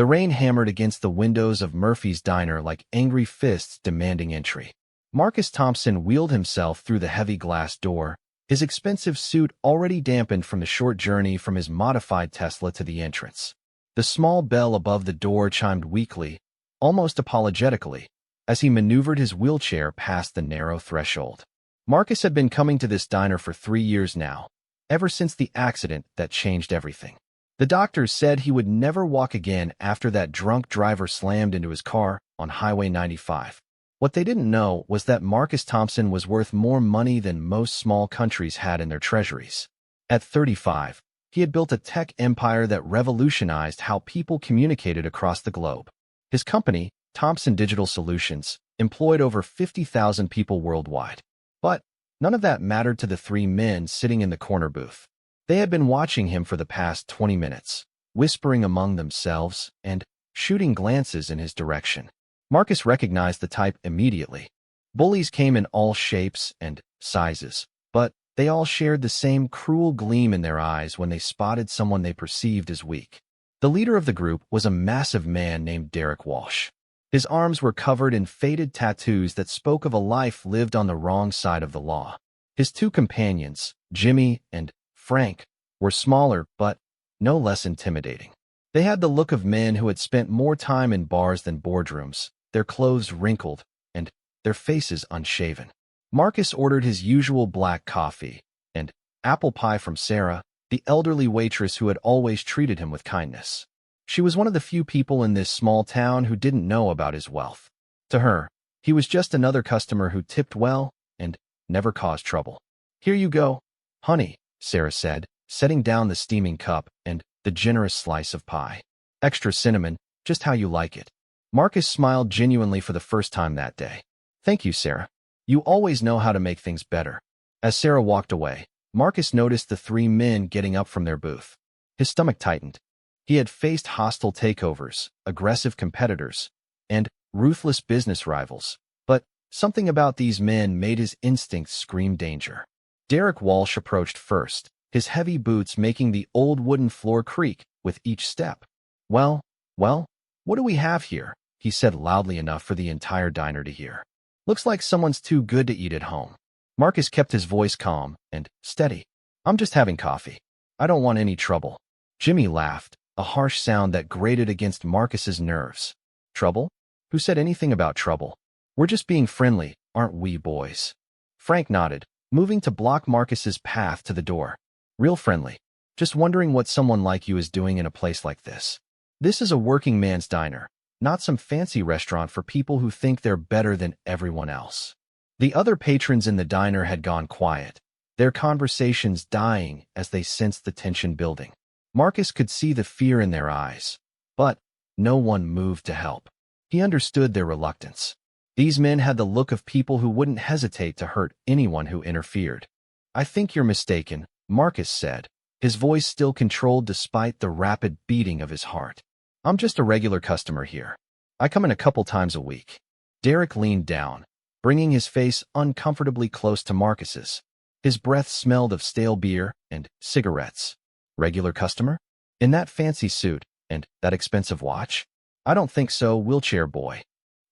The rain hammered against the windows of Murphy's diner like angry fists demanding entry. Marcus Thompson wheeled himself through the heavy glass door, his expensive suit already dampened from the short journey from his modified Tesla to the entrance. The small bell above the door chimed weakly, almost apologetically, as he maneuvered his wheelchair past the narrow threshold. Marcus had been coming to this diner for 3 years now, ever since the accident that changed everything. The doctors said he would never walk again after that drunk driver slammed into his car on Highway 95. What they didn't know was that Marcus Thompson was worth more money than most small countries had in their treasuries. At 35, he had built a tech empire that revolutionized how people communicated across the globe. His company, Thompson Digital Solutions, employed over 50,000 people worldwide. But none of that mattered to the 3 men sitting in the corner booth. They had been watching him for the past 20 minutes, whispering among themselves and shooting glances in his direction. Marcus recognized the type immediately. Bullies came in all shapes and sizes, but they all shared the same cruel gleam in their eyes when they spotted someone they perceived as weak. The leader of the group was a massive man named Derek Walsh. His arms were covered in faded tattoos that spoke of a life lived on the wrong side of the law. His 2 companions, Jimmy and Frank, were smaller but no less intimidating. They had the look of men who had spent more time in bars than boardrooms, their clothes wrinkled, and their faces unshaven. Marcus ordered his usual black coffee and apple pie from Sarah, the elderly waitress who had always treated him with kindness. She was one of the few people in this small town who didn't know about his wealth. To her, he was just another customer who tipped well and never caused trouble. "Here you go, honey," Sarah said, setting down the steaming cup and the generous slice of pie. "Extra cinnamon, just how you like it." Marcus smiled genuinely for the first time that day. "Thank you, Sarah. You always know how to make things better." As Sarah walked away, Marcus noticed the 3 men getting up from their booth. His stomach tightened. He had faced hostile takeovers, aggressive competitors, and ruthless business rivals, but something about these men made his instincts scream danger. Derek Walsh approached first, his heavy boots making the old wooden floor creak with each step. Well, what do we have here?" he said loudly enough for the entire diner to hear. "Looks like someone's too good to eat at home." Marcus kept his voice calm and steady. "I'm just having coffee. I don't want any trouble." Jimmy laughed, a harsh sound that grated against Marcus's nerves. "Trouble? Who said anything about trouble? We're just being friendly, aren't we, boys?" Frank nodded, moving to block Marcus's path to the door. "Real friendly. Just wondering what someone like you is doing in a place like this. This is a working man's diner, not some fancy restaurant for people who think they're better than everyone else." The other patrons in the diner had gone quiet, their conversations dying as they sensed the tension building. Marcus could see the fear in their eyes, but no one moved to help. He understood their reluctance. These men had the look of people who wouldn't hesitate to hurt anyone who interfered. "I think you're mistaken," Marcus said, his voice still controlled despite the rapid beating of his heart. "I'm just a regular customer here. I come in a couple times a week." Derek leaned down, bringing his face uncomfortably close to Marcus's. His breath smelled of stale beer and cigarettes. "Regular customer? In that fancy suit and that expensive watch?" "I don't think so, wheelchair boy."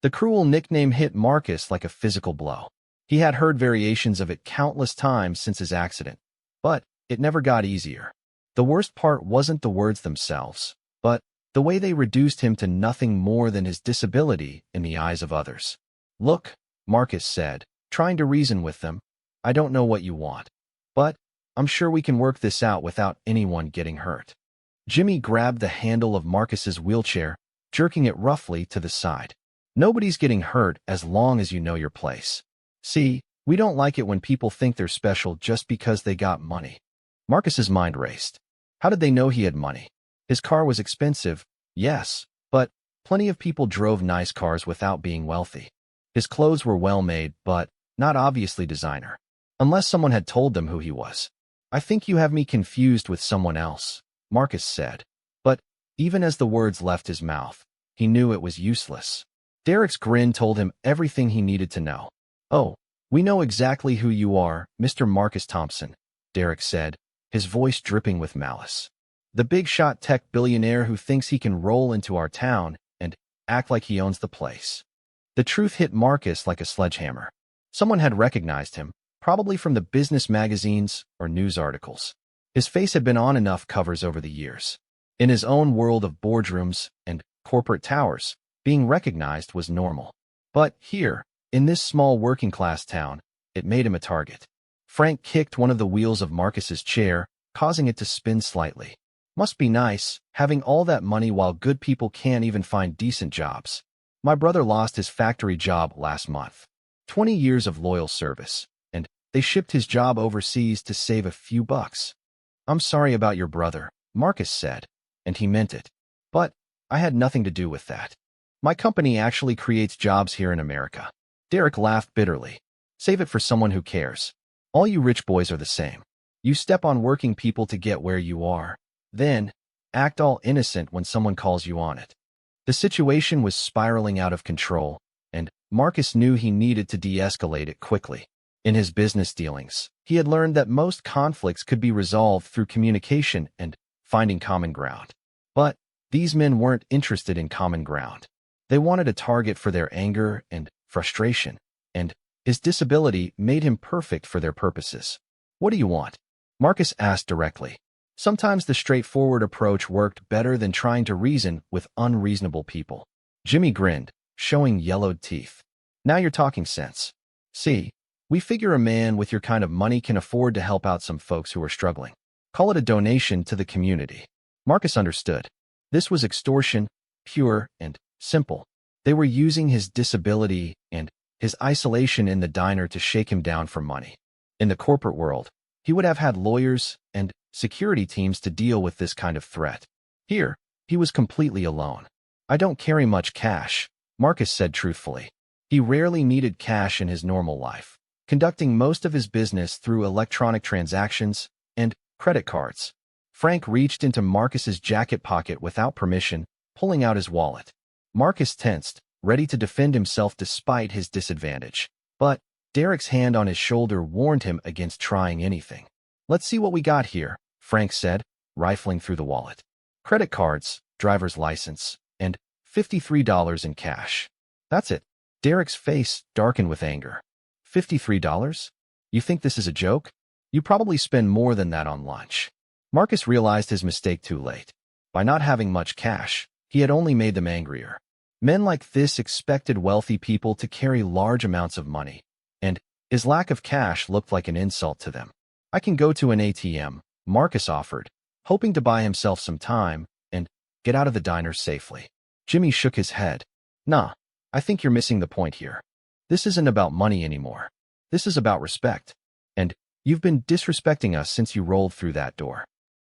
The cruel nickname hit Marcus like a physical blow. He had heard variations of it countless times since his accident, but it never got easier. The worst part wasn't the words themselves, but the way they reduced him to nothing more than his disability in the eyes of others. "Look," Marcus said, trying to reason with them, "I don't know what you want, but I'm sure we can work this out without anyone getting hurt." Jimmy grabbed the handle of Marcus's wheelchair, jerking it roughly to the side. "Nobody's getting hurt as long as you know your place. See, we don't like it when people think they're special just because they got money." Marcus's mind raced. How did they know he had money? His car was expensive, yes, but plenty of people drove nice cars without being wealthy. His clothes were well made, but not obviously designer, unless someone had told them who he was. "I think you have me confused with someone else," Marcus said. But even as the words left his mouth, he knew it was useless. Derek's grin told him everything he needed to know. "Oh, we know exactly who you are, Mr. Marcus Thompson," Derek said, his voice dripping with malice. The big-shot tech billionaire who thinks he can roll into our town and act like he owns the place. The truth hit Marcus like a sledgehammer. Someone had recognized him, probably from the business magazines or news articles. His face had been on enough covers over the years. In his own world of boardrooms and corporate towers, being recognized was normal. But here, in this small working-class town, it made him a target. Frank kicked one of the wheels of Marcus's chair, causing it to spin slightly. Must be nice, having all that money while good people can't even find decent jobs. My brother lost his factory job last month. 20 years of loyal service, and they shipped his job overseas to save a few bucks. I'm sorry about your brother, Marcus said, and he meant it. But I had nothing to do with that. My company actually creates jobs here in America. Derek laughed bitterly. Save it for someone who cares. All you rich boys are the same. You step on working people to get where you are. Then, act all innocent when someone calls you on it. The situation was spiraling out of control, and Marcus knew he needed to de-escalate it quickly. In his business dealings, he had learned that most conflicts could be resolved through communication and finding common ground. But these men weren't interested in common ground. They wanted a target for their anger and frustration, and his disability made him perfect for their purposes. What do you want? Marcus asked directly. Sometimes the straightforward approach worked better than trying to reason with unreasonable people. Jimmy grinned, showing yellowed teeth. Now you're talking sense. See, we figure a man with your kind of money can afford to help out some folks who are struggling. Call it a donation to the community. Marcus understood. This was extortion, pure and simple. They were using his disability and his isolation in the diner to shake him down for money. In the corporate world, he would have had lawyers and security teams to deal with this kind of threat. Here, he was completely alone. I don't carry much cash, Marcus said truthfully. He rarely needed cash in his normal life, conducting most of his business through electronic transactions and credit cards. Frank reached into Marcus's jacket pocket without permission, pulling out his wallet. Marcus tensed, ready to defend himself despite his disadvantage. But Derek's hand on his shoulder warned him against trying anything. Let's see what we got here, Frank said, rifling through the wallet. Credit cards, driver's license, and $53 in cash. That's it. Derek's face darkened with anger. $53? You think this is a joke? You probably spend more than that on lunch. Marcus realized his mistake too late. By not having much cash, he had only made them angrier. Men like this expected wealthy people to carry large amounts of money, and his lack of cash looked like an insult to them. I can go to an ATM, Marcus offered, hoping to buy himself some time and get out of the diner safely. Jimmy shook his head. Nah, I think you're missing the point here. This isn't about money anymore. This is about respect. And you've been disrespecting us since you rolled through that door.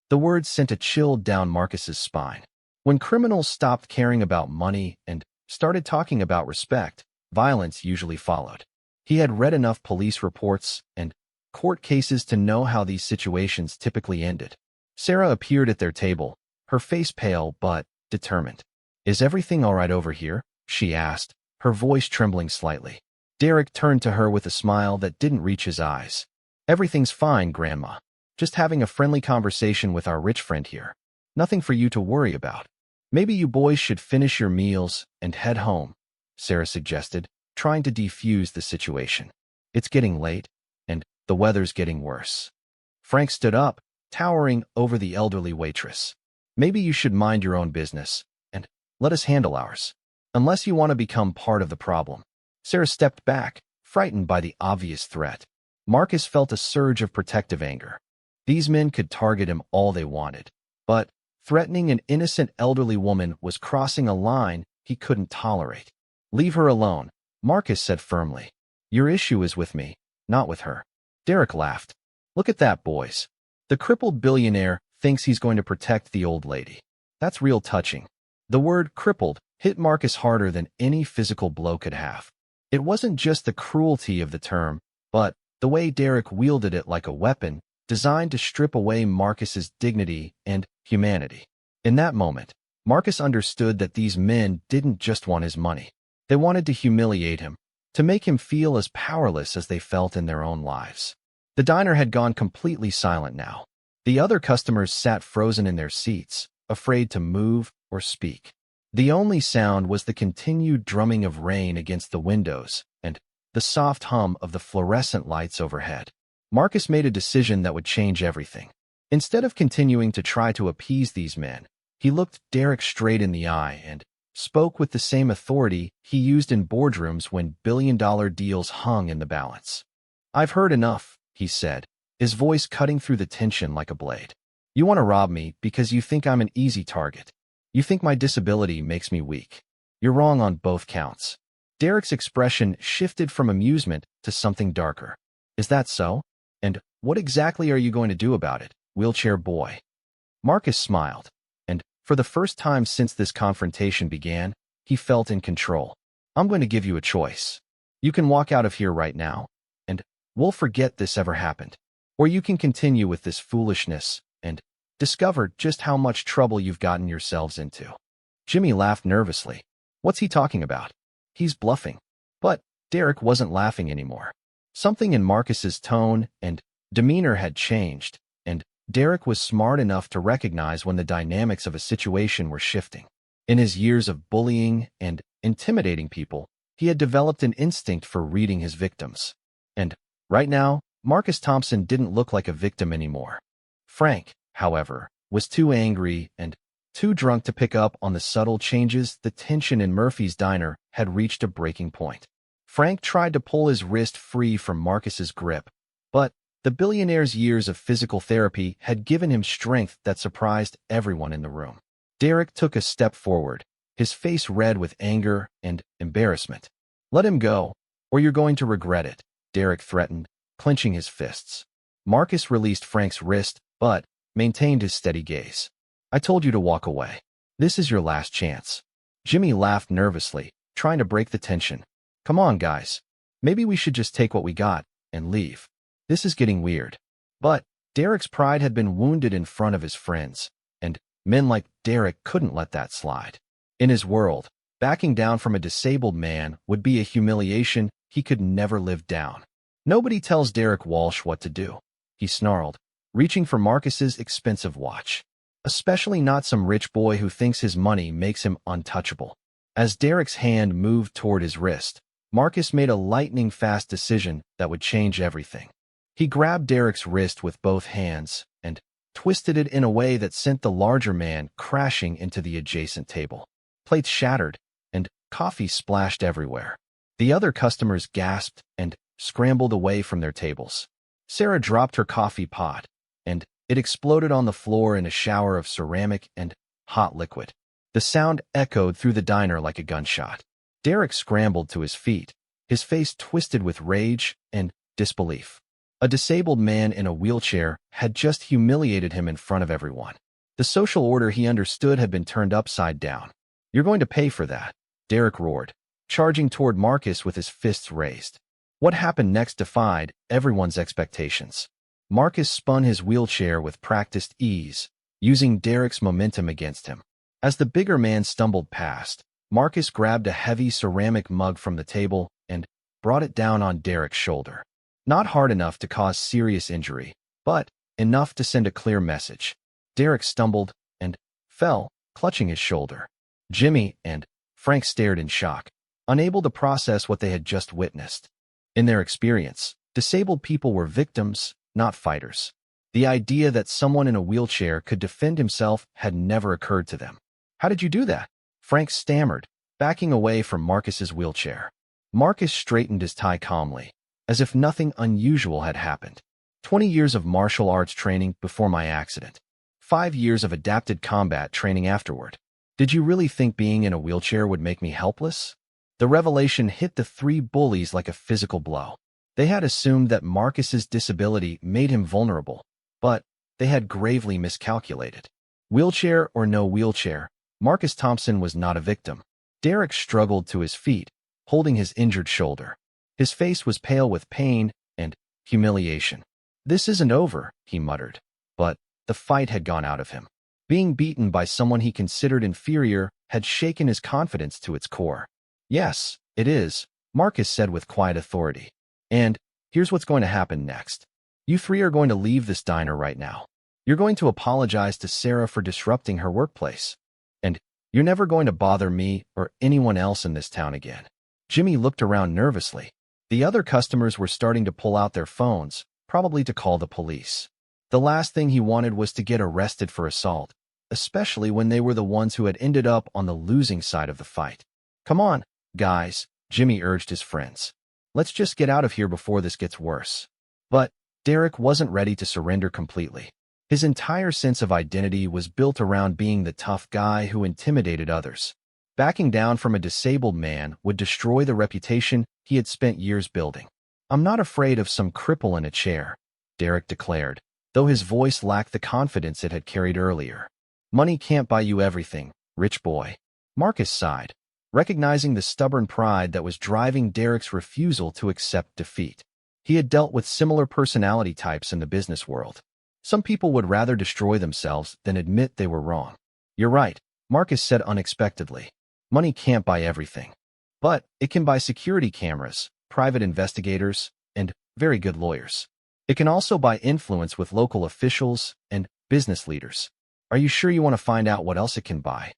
The words sent a chill down Marcus's spine. When criminals stopped caring about money and started talking about respect, violence usually followed. He had read enough police reports and court cases to know how these situations typically ended. Sarah appeared at their table, her face pale but determined. Is everything all right over here? She asked, her voice trembling slightly. Derek turned to her with a smile that didn't reach his eyes. Everything's fine, Grandma. Just having a friendly conversation with our rich friend here. Nothing for you to worry about. Maybe you boys should finish your meals and head home, Sarah suggested, trying to defuse the situation. It's getting late, and the weather's getting worse. Frank stood up, towering over the elderly waitress. Maybe you should mind your own business, and let us handle ours. Unless you want to become part of the problem. Sarah stepped back, frightened by the obvious threat. Marcus felt a surge of protective anger. These men could target him all they wanted, but threatening an innocent elderly woman was crossing a line he couldn't tolerate. Leave her alone, Marcus said firmly. Your issue is with me, not with her. Derek laughed. Look at that, boys. The crippled billionaire thinks he's going to protect the old lady. That's real touching. The word crippled hit Marcus harder than any physical blow could have. It wasn't just the cruelty of the term, but the way Derek wielded it like a weapon, designed to strip away Marcus's dignity and humanity. In that moment, Marcus understood that these men didn't just want his money. They wanted to humiliate him, to make him feel as powerless as they felt in their own lives. The diner had gone completely silent now. The The other customers sat frozen in their seats, afraid to move or speak. The only sound was the continued drumming of rain against the windows and the soft hum of the fluorescent lights overhead. Marcus made a decision that would change everything. Instead of continuing to try to appease these men, he looked Derek straight in the eye and spoke with the same authority he used in boardrooms when billion-dollar deals hung in the balance. "I've heard enough," he said, his voice cutting through the tension like a blade. "You want to rob me because you think I'm an easy target. You think my disability makes me weak. You're wrong on both counts." Derek's expression shifted from amusement to something darker. "Is that so? And what exactly are you going to do about it, wheelchair boy?" Marcus smiled, and for the first time since this confrontation began, he felt in control. "I'm going to give you a choice. You can walk out of here right now, and we'll forget this ever happened. Or you can continue with this foolishness and discover just how much trouble you've gotten yourselves into." Jimmy laughed nervously. What's he talking about? He's bluffing. But Derek wasn't laughing anymore. Something in Marcus's tone and demeanor had changed, and Derek was smart enough to recognize when the dynamics of a situation were shifting. In his years of bullying and intimidating people, he had developed an instinct for reading his victims. And right now, Marcus Thompson didn't look like a victim anymore. Frank, however, was too angry and too drunk to pick up on the subtle changes. The tension in Murphy's diner had reached a breaking point. Frank tried to pull his wrist free from Marcus's grip, but the billionaire's years of physical therapy had given him strength that surprised everyone in the room. Derek took a step forward, his face red with anger and embarrassment. "Let him go, or you're going to regret it," Derek threatened, clenching his fists. Marcus released Frank's wrist, but maintained his steady gaze. "I told you to walk away. This is your last chance." Jimmy laughed nervously, trying to break the tension. "Come on, guys. Maybe we should just take what we got and leave. This is getting weird." But Derek's pride had been wounded in front of his friends, and men like Derek couldn't let that slide. In his world, backing down from a disabled man would be a humiliation he could never live down. "Nobody tells Derek Walsh what to do," he snarled, reaching for Marcus's expensive watch. "Especially not some rich boy who thinks his money makes him untouchable." As Derek's hand moved toward his wrist, Marcus made a lightning-fast decision that would change everything. He grabbed Derek's wrist with both hands and twisted it in a way that sent the larger man crashing into the adjacent table. Plates shattered, and coffee splashed everywhere. The other customers gasped and scrambled away from their tables. Sarah dropped her coffee pot, and it exploded on the floor in a shower of ceramic and hot liquid. The sound echoed through the diner like a gunshot. Derek scrambled to his feet, his face twisted with rage and disbelief. A disabled man in a wheelchair had just humiliated him in front of everyone. The social order he understood had been turned upside down. "You're going to pay for that," Derek roared, charging toward Marcus with his fists raised. What happened next defied everyone's expectations. Marcus spun his wheelchair with practiced ease, using Derek's momentum against him. As the bigger man stumbled past, Marcus grabbed a heavy ceramic mug from the table and brought it down on Derek's shoulder. Not hard enough to cause serious injury, but enough to send a clear message. Derek stumbled and fell, clutching his shoulder. Jimmy and Frank stared in shock, unable to process what they had just witnessed. In their experience, disabled people were victims, not fighters. The idea that someone in a wheelchair could defend himself had never occurred to them. "How did you do that?" Frank stammered, backing away from Marcus's wheelchair. Marcus straightened his tie calmly, as if nothing unusual had happened. 20 years of martial arts training before my accident. 5 years of adapted combat training afterward. Did you really think being in a wheelchair would make me helpless? The revelation hit the three bullies like a physical blow. They had assumed that Marcus's disability made him vulnerable, but they had gravely miscalculated. Wheelchair or no wheelchair, Marcus Thompson was not a victim. Derek struggled to his feet, holding his injured shoulder. His face was pale with pain and humiliation. "This isn't over," he muttered, but the fight had gone out of him. Being beaten by someone he considered inferior had shaken his confidence to its core. "Yes, it is," Marcus said with quiet authority. "And here's what's going to happen next. You three are going to leave this diner right now. You're going to apologize to Sarah for disrupting her workplace. And you're never going to bother me or anyone else in this town again. Jimmy looked around nervously. The other customers were starting to pull out their phones, probably to call the police. The last thing he wanted was to get arrested for assault, especially when they were the ones who had ended up on the losing side of the fight. Come on, guys, Jimmy urged his friends. Let's just get out of here before this gets worse. But Derek wasn't ready to surrender completely. His entire sense of identity was built around being the tough guy who intimidated others. Backing down from a disabled man would destroy the reputation he had spent years building. I'm not afraid of some cripple in a chair, Derek declared, though his voice lacked the confidence it had carried earlier. Money can't buy you everything, rich boy. Marcus sighed, recognizing the stubborn pride that was driving Derek's refusal to accept defeat. He had dealt with similar personality types in the business world. Some people would rather destroy themselves than admit they were wrong. You're right, Marcus said unexpectedly. Money can't buy everything. But it can buy security cameras, private investigators, and very good lawyers. It can also buy influence with local officials and business leaders. Are you sure you want to find out what else it can buy?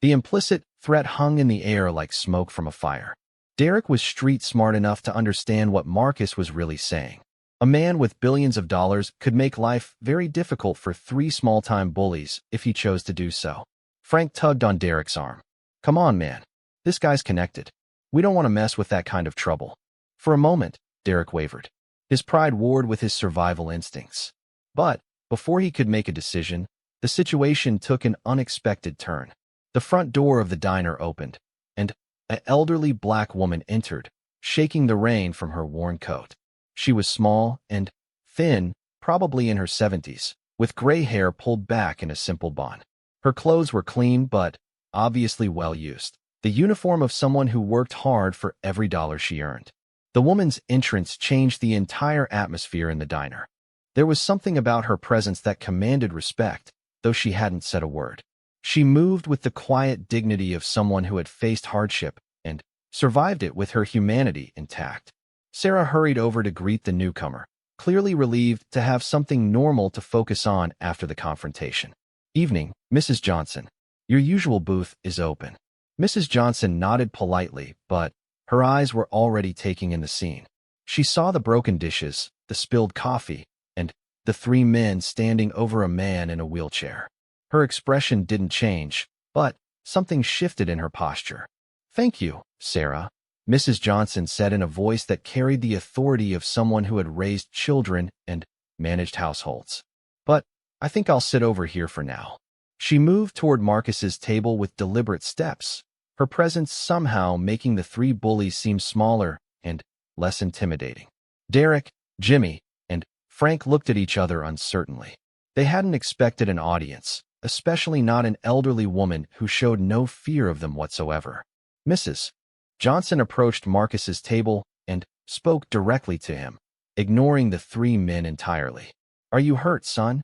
The implicit threat hung in the air like smoke from a fire. Derek was street smart enough to understand what Marcus was really saying. A man with billions of dollars could make life very difficult for 3 small-time bullies if he chose to do so. Frank tugged on Derek's arm. Come on, man. This guy's connected. We don't want to mess with that kind of trouble. For a moment, Derek wavered. His pride warred with his survival instincts. But before he could make a decision, the situation took an unexpected turn. The front door of the diner opened, and an elderly black woman entered, shaking the rain from her worn coat. She was small and thin, probably in her 70s, with gray hair pulled back in a simple bun. Her clothes were clean but obviously well used, the uniform of someone who worked hard for every dollar she earned. The woman's entrance changed the entire atmosphere in the diner. There was something about her presence that commanded respect, though she hadn't said a word. She moved with the quiet dignity of someone who had faced hardship and survived it with her humanity intact. Sarah hurried over to greet the newcomer, clearly relieved to have something normal to focus on after the confrontation. Evening, Mrs. Johnson. Your usual booth is open. Mrs. Johnson nodded politely, but her eyes were already taking in the scene. She saw the broken dishes, the spilled coffee, and the 3 men standing over a man in a wheelchair. Her expression didn't change, but something shifted in her posture. Thank you, Sarah, Mrs. Johnson said in a voice that carried the authority of someone who had raised children and managed households. But I think I'll sit over here for now. She moved toward Marcus's table with deliberate steps, her presence somehow making the 3 bullies seem smaller and less intimidating. Derek, Jimmy, and Frank looked at each other uncertainly. They hadn't expected an audience, especially not an elderly woman who showed no fear of them whatsoever. Mrs. Johnson approached Marcus's table and spoke directly to him, ignoring the 3 men entirely. Are you hurt, son?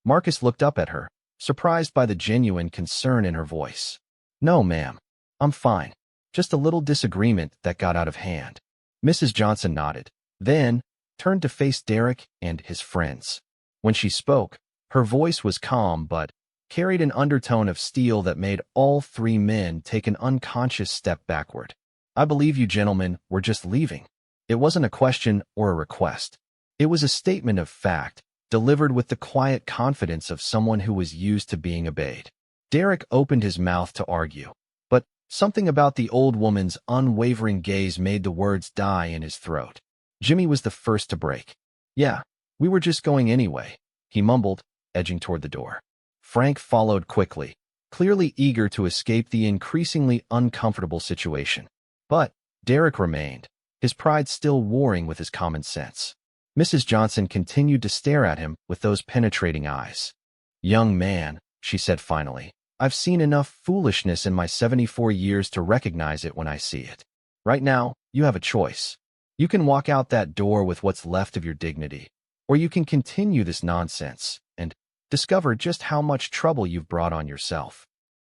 Marcus looked up at her, surprised by the genuine concern in her voice. No, ma'am. I'm fine. Just a little disagreement that got out of hand. Mrs. Johnson nodded, then turned to face Derek and his friends. When she spoke, her voice was calm but carried an undertone of steel that made all 3 men take an unconscious step backward. I believe you gentlemen were just leaving. It wasn't a question or a request. It was a statement of fact, delivered with the quiet confidence of someone who was used to being obeyed. Derek opened his mouth to argue, but something about the old woman's unwavering gaze made the words die in his throat. Jimmy was the first to break. Yeah, we were just going anyway, he mumbled, edging toward the door. Frank followed quickly, clearly eager to escape the increasingly uncomfortable situation. But Derek remained, his pride still warring with his common sense. Mrs. Johnson continued to stare at him with those penetrating eyes. Young man, she said finally, I've seen enough foolishness in my 74 years to recognize it when I see it. Right now, you have a choice. You can walk out that door with what's left of your dignity, or you can continue this nonsense and discover just how much trouble you've brought on yourself.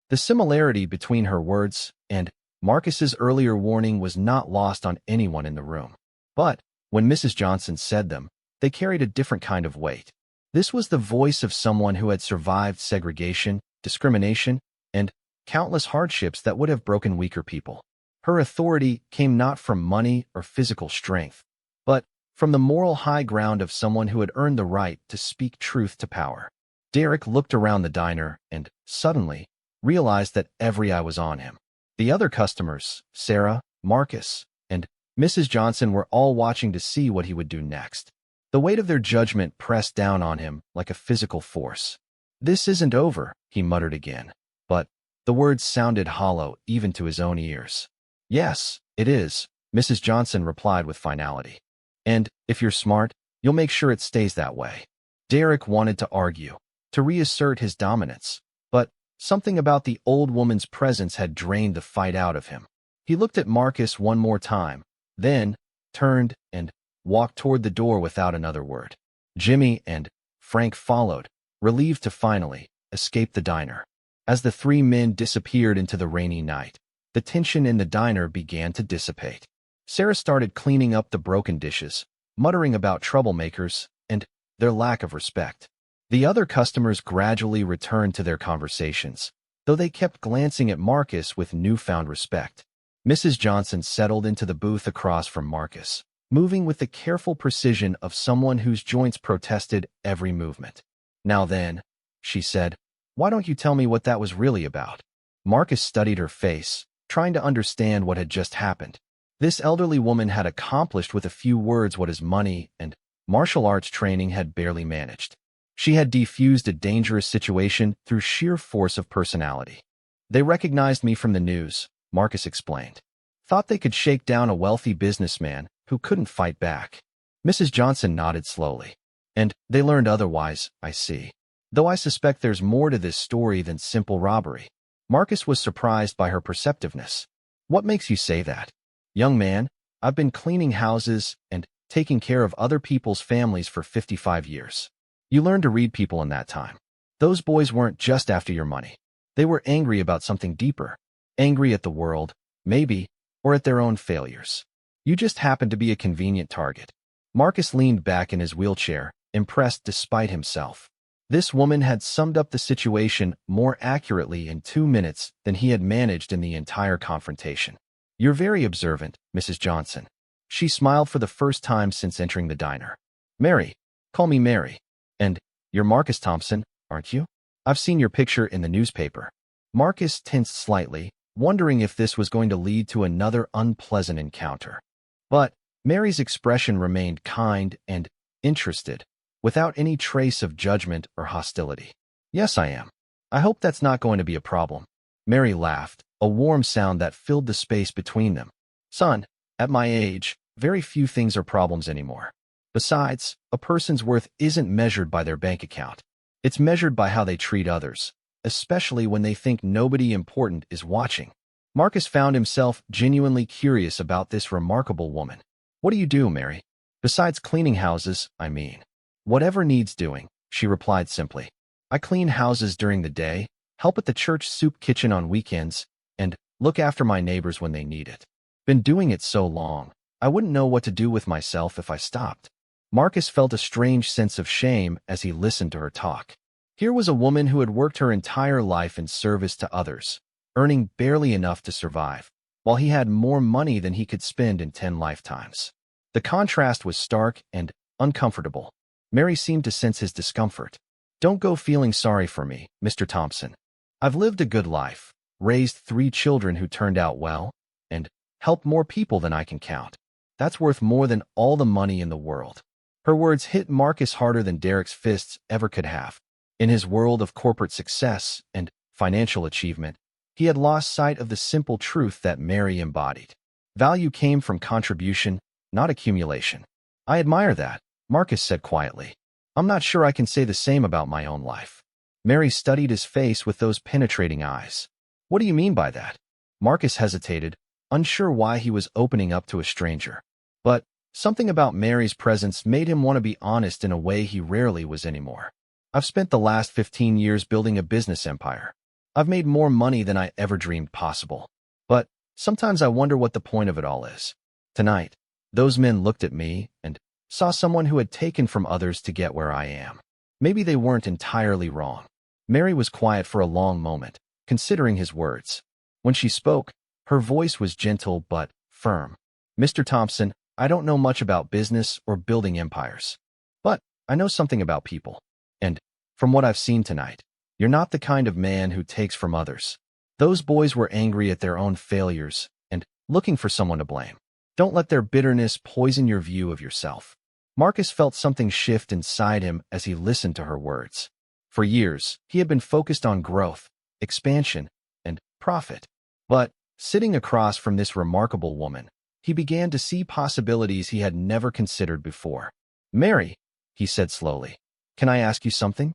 The similarity between her words and Marcus's earlier warning was not lost on anyone in the room. But when Mrs. Johnson said them, they carried a different kind of weight. This was the voice of someone who had survived segregation, discrimination, and countless hardships that would have broken weaker people. Her authority came not from money or physical strength, but from the moral high ground of someone who had earned the right to speak truth to power. Derek looked around the diner and, suddenly, realized that every eye was on him. The other customers, Sarah, Marcus, and Mrs. Johnson, were all watching to see what he would do next. The weight of their judgment pressed down on him like a physical force. "This isn't over," he muttered again. But the words sounded hollow even to his own ears. "Yes, it is," Mrs. Johnson replied with finality. "And if you're smart, you'll make sure it stays that way." Derek wanted to argue, to reassert his dominance, but something about the old woman's presence had drained the fight out of him. He looked at Marcus one more time, then turned and walked toward the door without another word. Jimmy and Frank followed, relieved to finally escape the diner. As the three men disappeared into the rainy night, the tension in the diner began to dissipate. Sarah started cleaning up the broken dishes, muttering about troublemakers and their lack of respect. The other customers gradually returned to their conversations, though they kept glancing at Marcus with newfound respect. Mrs. Johnson settled into the booth across from Marcus, moving with the careful precision of someone whose joints protested every movement. "Now then," she said, "why don't you tell me what that was really about?" Marcus studied her face, trying to understand what had just happened. This elderly woman had accomplished with a few words what his money and martial arts training had barely managed. She had defused a dangerous situation through sheer force of personality. "They recognized me from the news," Marcus explained. "Thought they could shake down a wealthy businessman who couldn't fight back." Mrs. Johnson nodded slowly. "And they learned otherwise, I see. Though I suspect there's more to this story than simple robbery." Marcus was surprised by her perceptiveness. "What makes you say that?" "Young man, I've been cleaning houses and taking care of other people's families for 55 years. You learned to read people in that time. Those boys weren't just after your money. They were angry about something deeper. Angry at the world, maybe, or at their own failures. You just happened to be a convenient target." Marcus leaned back in his wheelchair, impressed despite himself. This woman had summed up the situation more accurately in 2 minutes than he had managed in the entire confrontation. "You're very observant, Mrs. Johnson." She smiled for the first time since entering the diner. "Mary, call me Mary. And you're Marcus Thompson, aren't you? I've seen your picture in the newspaper." Marcus tensed slightly, wondering if this was going to lead to another unpleasant encounter. But Mary's expression remained kind and interested, without any trace of judgment or hostility. "Yes, I am. I hope that's not going to be a problem." Mary laughed, a warm sound that filled the space between them. "Son, at my age, very few things are problems anymore. Besides, a person's worth isn't measured by their bank account. It's measured by how they treat others, especially when they think nobody important is watching." Marcus found himself genuinely curious about this remarkable woman. "What do you do, Mary? Besides cleaning houses, I mean." "Whatever needs doing," she replied simply. "I clean houses during the day, help at the church soup kitchen on weekends, and look after my neighbors when they need it. Been doing it so long, I wouldn't know what to do with myself if I stopped." Marcus felt a strange sense of shame as he listened to her talk. Here was a woman who had worked her entire life in service to others, earning barely enough to survive, while he had more money than he could spend in 10 lifetimes. The contrast was stark and uncomfortable. Mary seemed to sense his discomfort. "Don't go feeling sorry for me, Mr. Thompson. I've lived a good life, raised 3 children who turned out well, and helped more people than I can count. That's worth more than all the money in the world." Her words hit Marcus harder than Derek's fists ever could have. In his world of corporate success and financial achievement, he had lost sight of the simple truth that Mary embodied. Value came from contribution, not accumulation. "I admire that," Marcus said quietly. "I'm not sure I can say the same about my own life." Mary studied his face with those penetrating eyes. "What do you mean by that?" Marcus hesitated, unsure why he was opening up to a stranger. But something about Mary's presence made him want to be honest in a way he rarely was anymore. "I've spent the last 15 years building a business empire. I've made more money than I ever dreamed possible. But sometimes I wonder what the point of it all is. Tonight, those men looked at me and saw someone who had taken from others to get where I am. Maybe they weren't entirely wrong. Mary was quiet for a long moment, considering his words. When she spoke, her voice was gentle but firm. Mr. Thompson, I don't know much about business or building empires. But I know something about people. And from what I've seen tonight, you're not the kind of man who takes from others. Those boys were angry at their own failures and looking for someone to blame. Don't let their bitterness poison your view of yourself. Marcus felt something shift inside him as he listened to her words. For years, he had been focused on growth, expansion, and profit. But sitting across from this remarkable woman, he began to see possibilities he had never considered before. Mary, he said slowly, can I ask you something?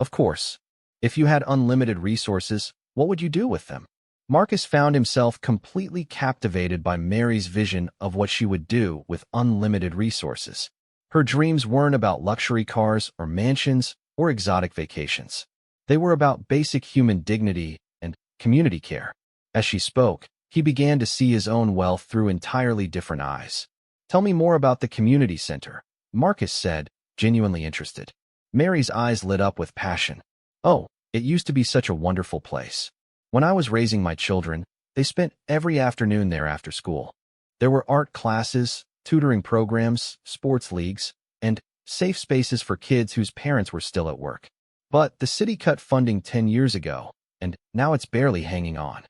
Of course. If you had unlimited resources, what would you do with them? Marcus found himself completely captivated by Mary's vision of what she would do with unlimited resources. Her dreams weren't about luxury cars or mansions or exotic vacations. They were about basic human dignity and community care. As she spoke, he began to see his own wealth through entirely different eyes. Tell me more about the community center, Marcus said, genuinely interested. Mary's eyes lit up with passion. Oh, it used to be such a wonderful place. When I was raising my children, they spent every afternoon there after school. There were art classes, tutoring programs, sports leagues, and safe spaces for kids whose parents were still at work. But the city cut funding 10 years ago, and now it's barely hanging on.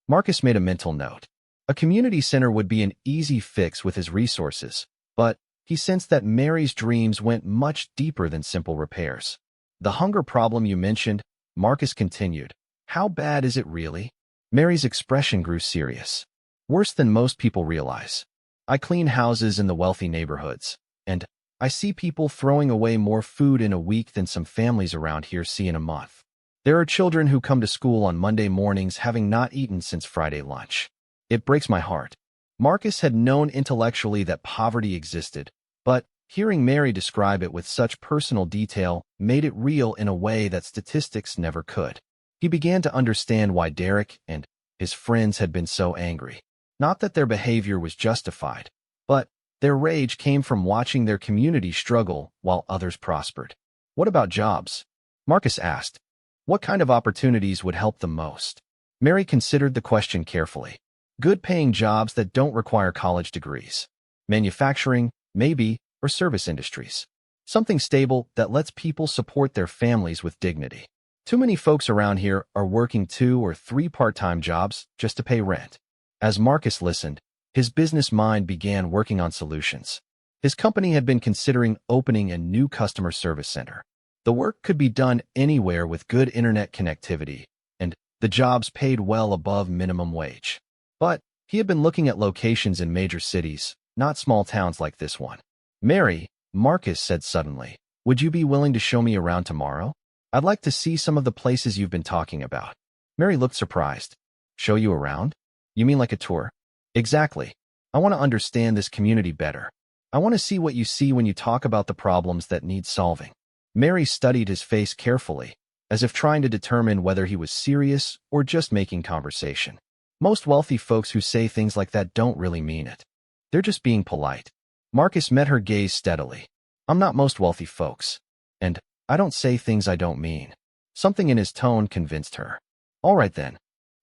Marcus made a mental note. A community center would be an easy fix with his resources, but he sensed that Mary's dreams went much deeper than simple repairs. The hunger problem you mentioned, Marcus continued. How bad is it really? Mary's expression grew serious. Worse than most people realize. I clean houses in the wealthy neighborhoods, and I see people throwing away more food in a week than some families around here see in a month. There are children who come to school on Monday mornings having not eaten since Friday lunch. It breaks my heart. Marcus had known intellectually that poverty existed, but hearing Mary describe it with such personal detail made it real in a way that statistics never could. He began to understand why Derek and his friends had been so angry. Not that their behavior was justified, but their rage came from watching their community struggle while others prospered. What about jobs? Marcus asked. What kind of opportunities would help them most? Mary considered the question carefully. Good-paying jobs that don't require college degrees. Manufacturing, maybe, or service industries. Something stable that lets people support their families with dignity. Too many folks around here are working 2 or 3 part-time jobs just to pay rent. As Marcus listened, his business mind began working on solutions. His company had been considering opening a new customer service center. The work could be done anywhere with good internet connectivity, and the jobs paid well above minimum wage. But he had been looking at locations in major cities, not small towns like this one. Mary, Marcus said suddenly, would you be willing to show me around tomorrow? I'd like to see some of the places you've been talking about. Mary looked surprised. Show you around? You mean like a tour? Exactly. I want to understand this community better. I want to see what you see when you talk about the problems that need solving. Mary studied his face carefully, as if trying to determine whether he was serious or just making conversation. Most wealthy folks who say things like that don't really mean it. They're just being polite. Marcus met her gaze steadily. I'm not most wealthy folks. And I don't say things I don't mean. Something in his tone convinced her. All right then.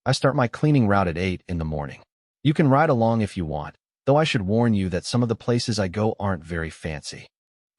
I start my cleaning route at 8 in the morning. You can ride along if you want, though I should warn you that some of the places I go aren't very fancy.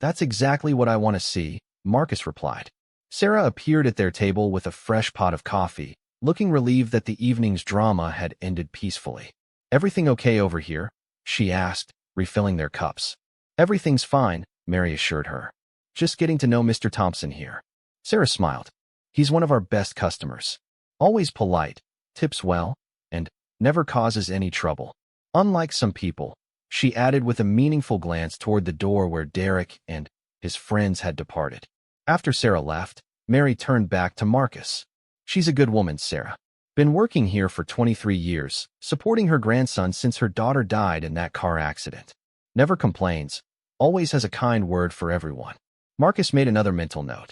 That's exactly what I want to see, Marcus replied. Sarah appeared at their table with a fresh pot of coffee, looking relieved that the evening's drama had ended peacefully. Everything okay over here? She asked, refilling their cups. Everything's fine, Mary assured her. Just getting to know Mr. Thompson here. Sarah smiled. He's one of our best customers. Always polite, tips well, and never causes any trouble. Unlike some people, she added with a meaningful glance toward the door where Derek and his friends had departed. After Sarah left, Mary turned back to Marcus. She's a good woman, Sarah. Been working here for 23 years, supporting her grandson since her daughter died in that car accident. Never complains, always has a kind word for everyone. Marcus made another mental note.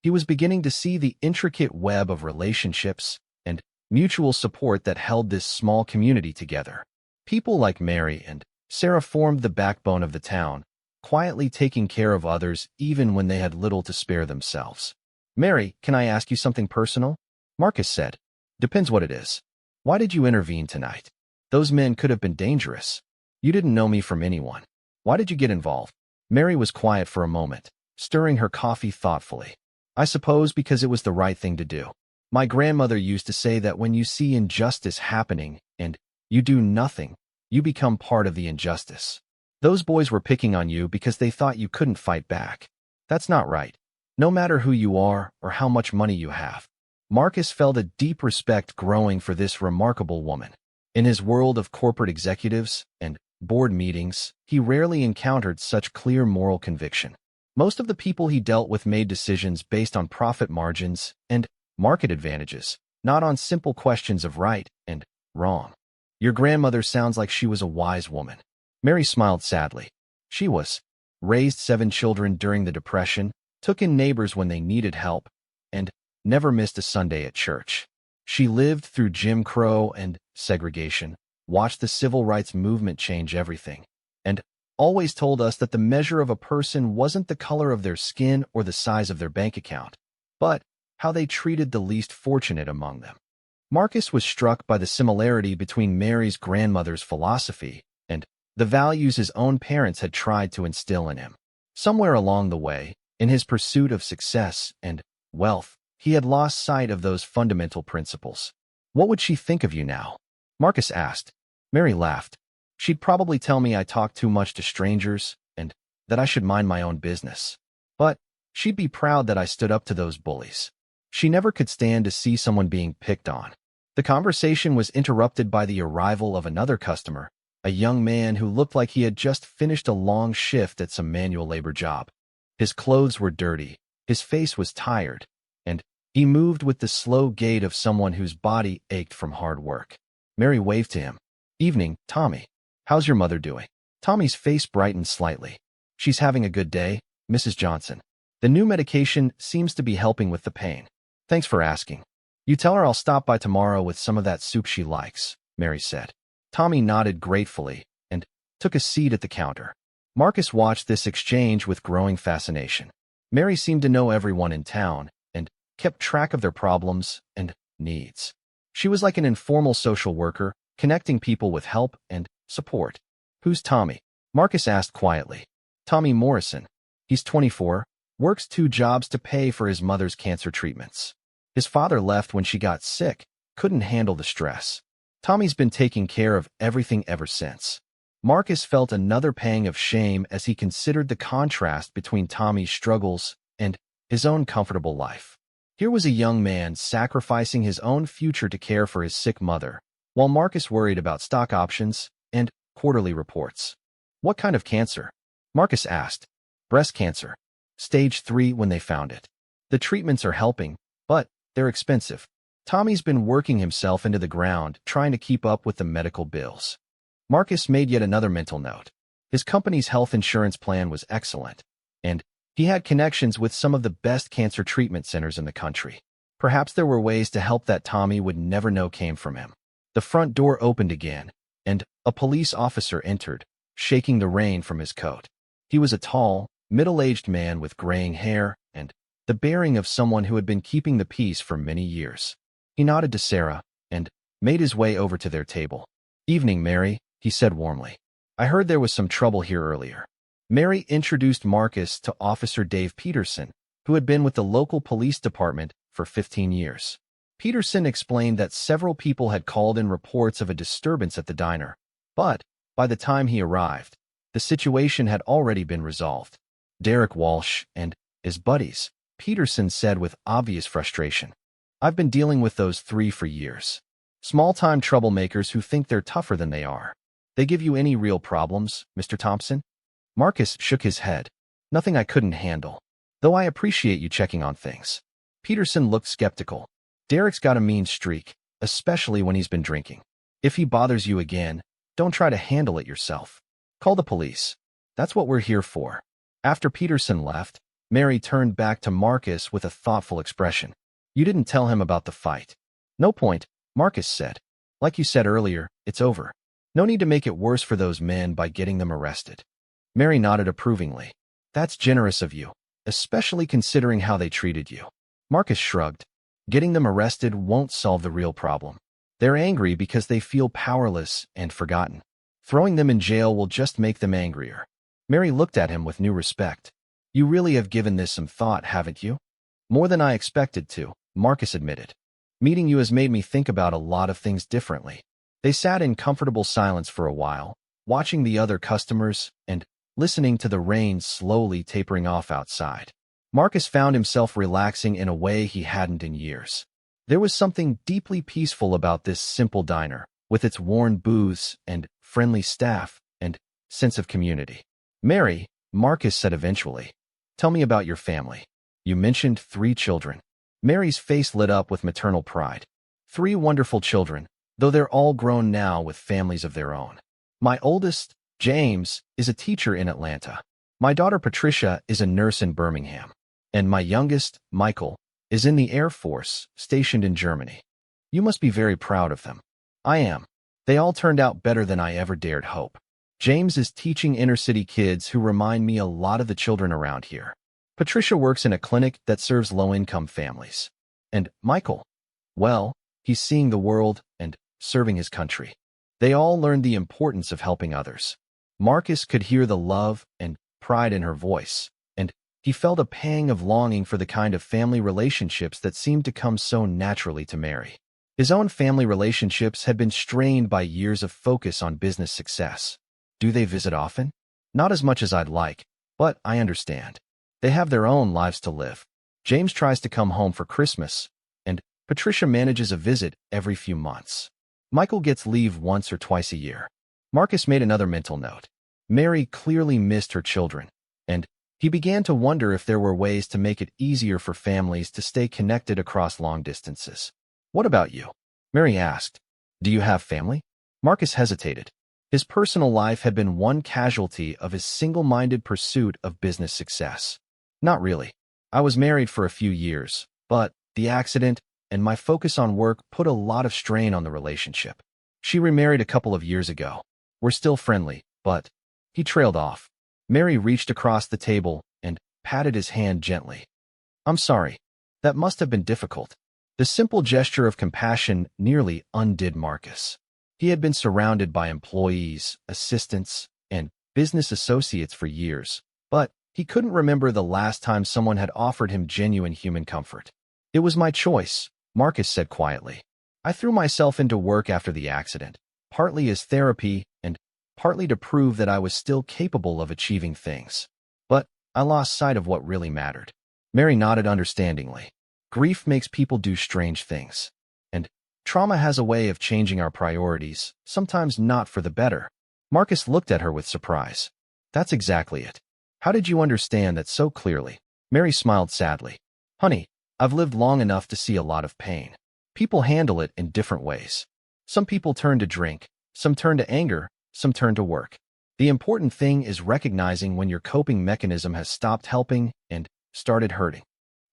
He was beginning to see the intricate web of relationships and mutual support that held this small community together. People like Mary and Sarah formed the backbone of the town, quietly taking care of others even when they had little to spare themselves. "Mary, can I ask you something personal?" Marcus said. "Depends what it is. Why did you intervene tonight? Those men could have been dangerous. You didn't know me from anyone. Why did you get involved?" Mary was quiet for a moment, stirring her coffee thoughtfully. "I suppose because it was the right thing to do. My grandmother used to say that when you see injustice happening and you do nothing, you become part of the injustice. Those boys were picking on you because they thought you couldn't fight back. That's not right, no matter who you are or how much money you have." Marcus felt a deep respect growing for this remarkable woman. In his world of corporate executives and board meetings, he rarely encountered such clear moral conviction. Most of the people he dealt with made decisions based on profit margins and market advantages, not on simple questions of right and wrong. "Your grandmother sounds like she was a wise woman." Mary smiled sadly. "She was. Raised 7 children during the Depression, took in neighbors when they needed help, and never missed a Sunday at church. She lived through Jim Crow and segregation, watched the civil rights movement change everything, and always told us that the measure of a person wasn't the color of their skin or the size of their bank account, but how they treated the least fortunate among them." Marcus was struck by the similarity between Mary's grandmother's philosophy and the values his own parents had tried to instill in him. Somewhere along the way, in his pursuit of success and wealth, he had lost sight of those fundamental principles. "What would she think of you now?" Marcus asked. Mary laughed. "She'd probably tell me I talk too much to strangers and that I should mind my own business. But she'd be proud that I stood up to those bullies. She never could stand to see someone being picked on." The conversation was interrupted by the arrival of another customer, a young man who looked like he had just finished a long shift at some manual labor job. His clothes were dirty, his face was tired, and he moved with the slow gait of someone whose body ached from hard work. Mary waved to him. "Evening, Tommy. How's your mother doing?" Tommy's face brightened slightly. "She's having a good day, Mrs. Johnson. The new medication seems to be helping with the pain. Thanks for asking. You tell her I'll stop by tomorrow with some of that soup she likes," Mary said. Tommy nodded gratefully and took a seat at the counter. Marcus watched this exchange with growing fascination. Mary seemed to know everyone in town and kept track of their problems and needs. She was like an informal social worker, connecting people with help and support. "Who's Tommy?" Marcus asked quietly. "Tommy Morrison. He's 24, works 2 jobs to pay for his mother's cancer treatments. His father left when she got sick, couldn't handle the stress. Tommy's been taking care of everything ever since." Marcus felt another pang of shame as he considered the contrast between Tommy's struggles and his own comfortable life. Here was a young man sacrificing his own future to care for his sick mother, while Marcus worried about stock options and quarterly reports. "What kind of cancer?" Marcus asked. "Breast cancer. Stage 3 when they found it. The treatments are helping, but they're expensive. Tommy's been working himself into the ground, trying to keep up with the medical bills." Marcus made yet another mental note. His company's health insurance plan was excellent, and he had connections with some of the best cancer treatment centers in the country. Perhaps there were ways to help that Tommy would never know came from him. The front door opened again, and a police officer entered, shaking the rain from his coat. He was a tall, middle-aged man with graying hair and the bearing of someone who had been keeping the peace for many years. He nodded to Sarah and made his way over to their table. "Evening, Mary," he said warmly. "I heard there was some trouble here earlier." Mary introduced Marcus to Officer Dave Peterson, who had been with the local police department for 15 years. Peterson explained that several people had called in reports of a disturbance at the diner, but by the time he arrived, the situation had already been resolved. "Derek Walsh and his buddies," Peterson said with obvious frustration. "I've been dealing with those 3 for years. Small-time troublemakers who think they're tougher than they are. They give you any real problems, Mr. Thompson?" Marcus shook his head. "Nothing I couldn't handle, though I appreciate you checking on things." Peterson looked skeptical. "Derek's got a mean streak, especially when he's been drinking. If he bothers you again, don't try to handle it yourself. Call the police. That's what we're here for." After Peterson left, Mary turned back to Marcus with a thoughtful expression. "You didn't tell him about the fight." "No point," Marcus said. "Like you said earlier, it's over. No need to make it worse for those men by getting them arrested." Mary nodded approvingly. That's generous of you, especially considering how they treated you. Marcus shrugged. Getting them arrested won't solve the real problem. They're angry because they feel powerless and forgotten. Throwing them in jail will just make them angrier. Mary looked at him with new respect. You really have given this some thought, haven't you? More than I expected to, Marcus admitted. Meeting you has made me think about a lot of things differently. They sat in comfortable silence for a while, watching the other customers and listening to the rain slowly tapering off outside. Marcus found himself relaxing in a way he hadn't in years. There was something deeply peaceful about this simple diner, with its worn booths and friendly staff and sense of community. Mary, Marcus said eventually, tell me about your family. You mentioned 3 children. Mary's face lit up with maternal pride. 3 wonderful children, though they're all grown now with families of their own. My oldest, James, is a teacher in Atlanta. My daughter Patricia is a nurse in Birmingham. And my youngest, Michael, is in the Air Force, stationed in Germany. You must be very proud of them. I am. They all turned out better than I ever dared hope. James is teaching inner-city kids who remind me a lot of the children around here. Patricia works in a clinic that serves low-income families. And Michael, well, he's seeing the world and serving his country. They all learned the importance of helping others. Marcus could hear the love and pride in her voice, and he felt a pang of longing for the kind of family relationships that seemed to come so naturally to Mary. His own family relationships had been strained by years of focus on business success. Do they visit often? Not as much as I'd like, but I understand. They have their own lives to live. James tries to come home for Christmas, and Patricia manages a visit every few months. Michael gets leave once or twice a year. Marcus made another mental note. Mary clearly missed her children, and he began to wonder if there were ways to make it easier for families to stay connected across long distances. What about you? Mary asked. Do you have family? Marcus hesitated. His personal life had been one casualty of his single-minded pursuit of business success. Not really. I was married for a few years, but the accident and my focus on work put a lot of strain on the relationship. She remarried a couple of years ago. We're still friendly, but he trailed off. Mary reached across the table and patted his hand gently. I'm sorry. That must have been difficult. The simple gesture of compassion nearly undid Marcus. He had been surrounded by employees, assistants, and business associates for years, but he couldn't remember the last time someone had offered him genuine human comfort. It was my choice, Marcus said quietly. I threw myself into work after the accident, partly as therapy and partly to prove that I was still capable of achieving things. But I lost sight of what really mattered. Mary nodded understandingly. Grief makes people do strange things. And trauma has a way of changing our priorities, sometimes not for the better. Marcus looked at her with surprise. That's exactly it. How did you understand that so clearly? Mary smiled sadly. Honey, I've lived long enough to see a lot of pain. People handle it in different ways. Some people turn to drink, some turn to anger, some turn to work. The important thing is recognizing when your coping mechanism has stopped helping and started hurting.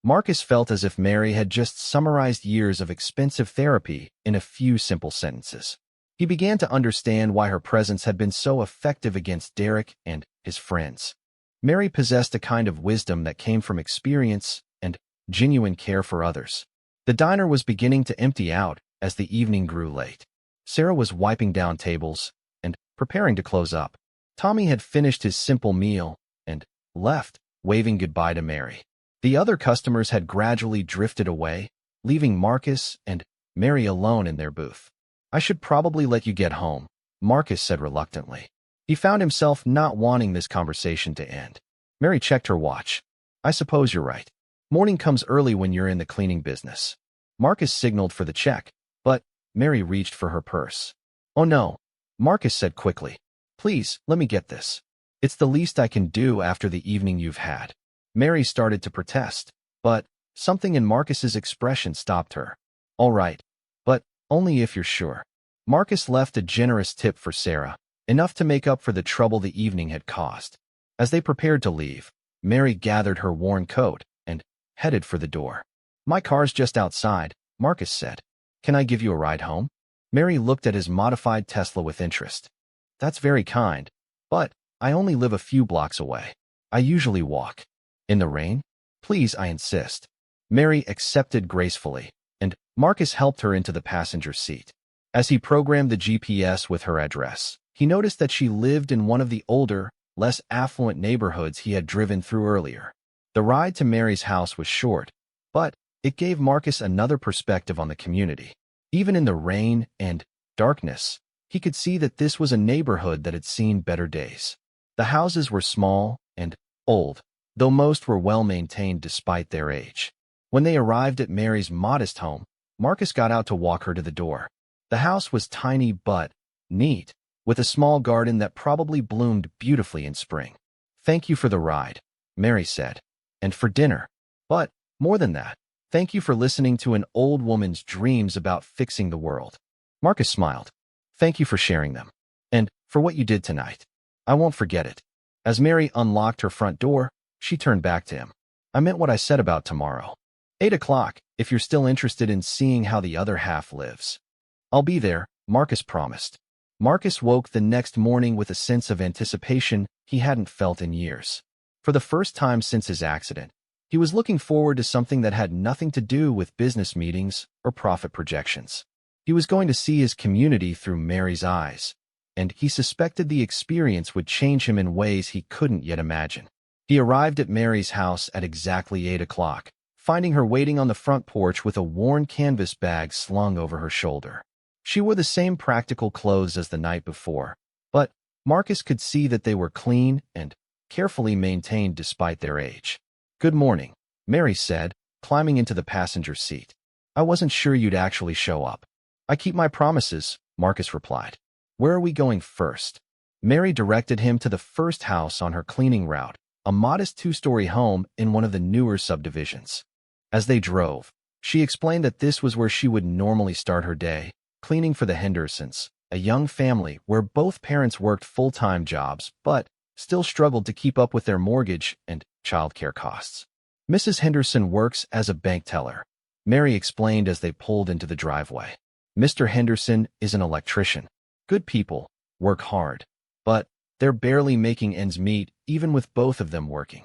Marcus felt as if Mary had just summarized years of expensive therapy in a few simple sentences. He began to understand why her presence had been so effective against Derek and his friends. Mary possessed a kind of wisdom that came from experience and genuine care for others. The diner was beginning to empty out as the evening grew late. Sarah was wiping down tables and preparing to close up. Tommy had finished his simple meal and left, waving goodbye to Mary. The other customers had gradually drifted away, leaving Marcus and Mary alone in their booth. I should probably let you get home, Marcus said reluctantly. He found himself not wanting this conversation to end. Mary checked her watch. I suppose you're right. Morning comes early when you're in the cleaning business. Marcus signaled for the check, but Mary reached for her purse. Oh no, Marcus said quickly. Please, let me get this. It's the least I can do after the evening you've had. Mary started to protest, but something in Marcus's expression stopped her. All right, but only if you're sure. Marcus left a generous tip for Sarah, enough to make up for the trouble the evening had caused. As they prepared to leave, Mary gathered her worn coat and headed for the door. My car's just outside, Marcus said. Can I give you a ride home? Mary looked at his modified Tesla with interest. That's very kind, but I only live a few blocks away. I usually walk. In the rain? Please, I insist. Mary accepted gracefully, and Marcus helped her into the passenger seat. As he programmed the GPS with her address, he noticed that she lived in one of the older, less affluent neighborhoods he had driven through earlier. The ride to Mary's house was short, but it gave Marcus another perspective on the community. Even in the rain and darkness, he could see that this was a neighborhood that had seen better days. The houses were small and old, though most were well-maintained despite their age. When they arrived at Mary's modest home, Marcus got out to walk her to the door. The house was tiny but neat, with a small garden that probably bloomed beautifully in spring. "Thank you for the ride," Mary said, "and for dinner. But, more than that, thank you for listening to an old woman's dreams about fixing the world." Marcus smiled. "Thank you for sharing them. And for what you did tonight. I won't forget it." As Mary unlocked her front door, she turned back to him. "I meant what I said about tomorrow. 8 o'clock, if you're still interested in seeing how the other half lives." "I'll be there," Marcus promised. Marcus woke the next morning with a sense of anticipation he hadn't felt in years. For the first time since his accident, he was looking forward to something that had nothing to do with business meetings or profit projections. He was going to see his community through Mary's eyes, and he suspected the experience would change him in ways he couldn't yet imagine. He arrived at Mary's house at exactly 8 o'clock, finding her waiting on the front porch with a worn canvas bag slung over her shoulder. She wore the same practical clothes as the night before, but Marcus could see that they were clean and carefully maintained despite their age. "Good morning," Mary said, climbing into the passenger seat. "I wasn't sure you'd actually show up." "I keep my promises," Marcus replied. "Where are we going first?" Mary directed him to the first house on her cleaning route, a modest 2-story home in one of the newer subdivisions. As they drove, she explained that this was where she would normally start her day, cleaning for the Hendersons, a young family where both parents worked full-time jobs but still struggled to keep up with their mortgage and childcare costs. "Mrs. Henderson works as a bank teller," Mary explained as they pulled into the driveway. "Mr. Henderson is an electrician. Good people, work hard, but they're barely making ends meet even with both of them working."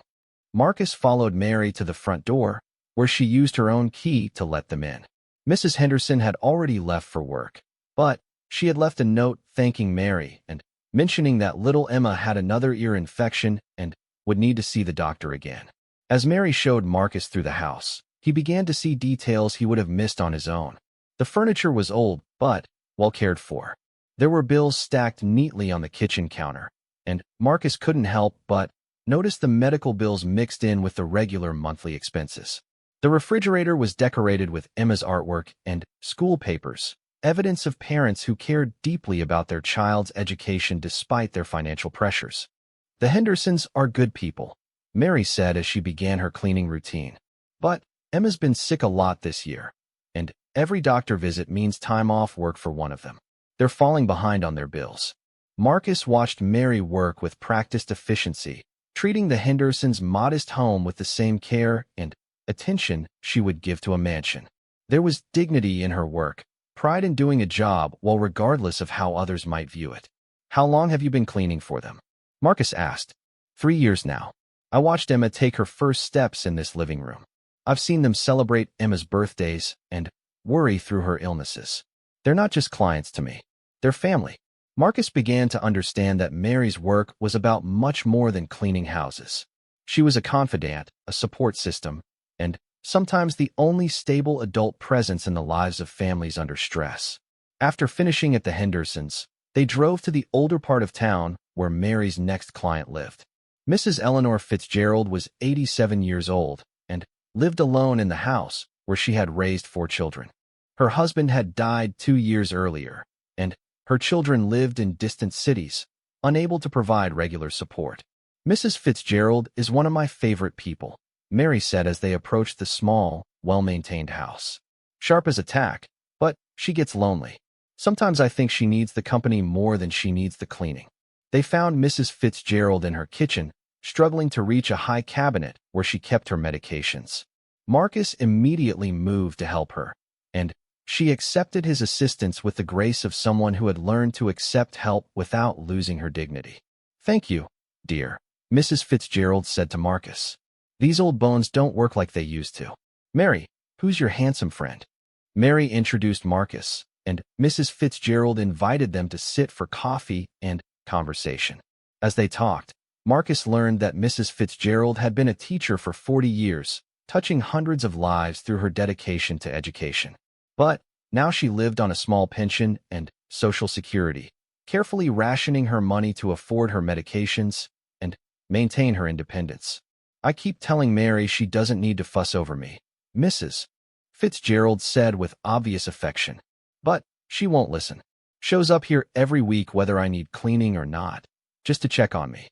Marcus followed Mary to the front door, where she used her own key to let them in. Mrs. Henderson had already left for work, but she had left a note thanking Mary and mentioning that little Emma had another ear infection and would need to see the doctor again. As Mary showed Marcus through the house, he began to see details he would have missed on his own. The furniture was old, but well cared for. There were bills stacked neatly on the kitchen counter, and Marcus couldn't help but notice the medical bills mixed in with the regular monthly expenses. The refrigerator was decorated with Emma's artwork and school papers, evidence of parents who cared deeply about their child's education despite their financial pressures. "The Hendersons are good people," Mary said as she began her cleaning routine. "But Emma's been sick a lot this year, and every doctor visit means time off work for one of them. They're falling behind on their bills." Marcus watched Mary work with practiced efficiency, treating the Hendersons' modest home with the same care and attention she would give to a mansion. There was dignity in her work, pride in doing a job well regardless of how others might view it. "How long have you been cleaning for them?" Marcus asked. 3 years now. I watched Emma take her first steps in this living room. I've seen them celebrate Emma's birthdays and worry through her illnesses. They're not just clients to me. They're family." Marcus began to understand that Mary's work was about much more than cleaning houses. She was a confidant, a support system, and sometimes the only stable adult presence in the lives of families under stress. After finishing at the Hendersons, they drove to the older part of town where Mary's next client lived. Mrs. Eleanor Fitzgerald was 87 years old and lived alone in the house where she had raised 4 children. Her husband had died 2 years earlier, and her children lived in distant cities, unable to provide regular support. "Mrs. Fitzgerald is one of my favorite people," Mary said as they approached the small, well-maintained house. "Sharp as a tack, but she gets lonely. Sometimes I think she needs the company more than she needs the cleaning." They found Mrs. Fitzgerald in her kitchen, struggling to reach a high cabinet where she kept her medications. Marcus immediately moved to help her, and she accepted his assistance with the grace of someone who had learned to accept help without losing her dignity. "Thank you," dear," Mrs. Fitzgerald said to Marcus. "These old bones don't work like they used to. Mary, who's your handsome friend?" Mary introduced Marcus, and Mrs. Fitzgerald invited them to sit for coffee and conversation. As they talked, Marcus learned that Mrs. Fitzgerald had been a teacher for 40 years, touching hundreds of lives through her dedication to education. But now she lived on a small pension and Social Security, carefully rationing her money to afford her medications and maintain her independence. "I keep telling Mary she doesn't need to fuss over me," Mrs. Fitzgerald said with obvious affection. "But she won't listen. Shows up here every week whether I need cleaning or not, just to check on me."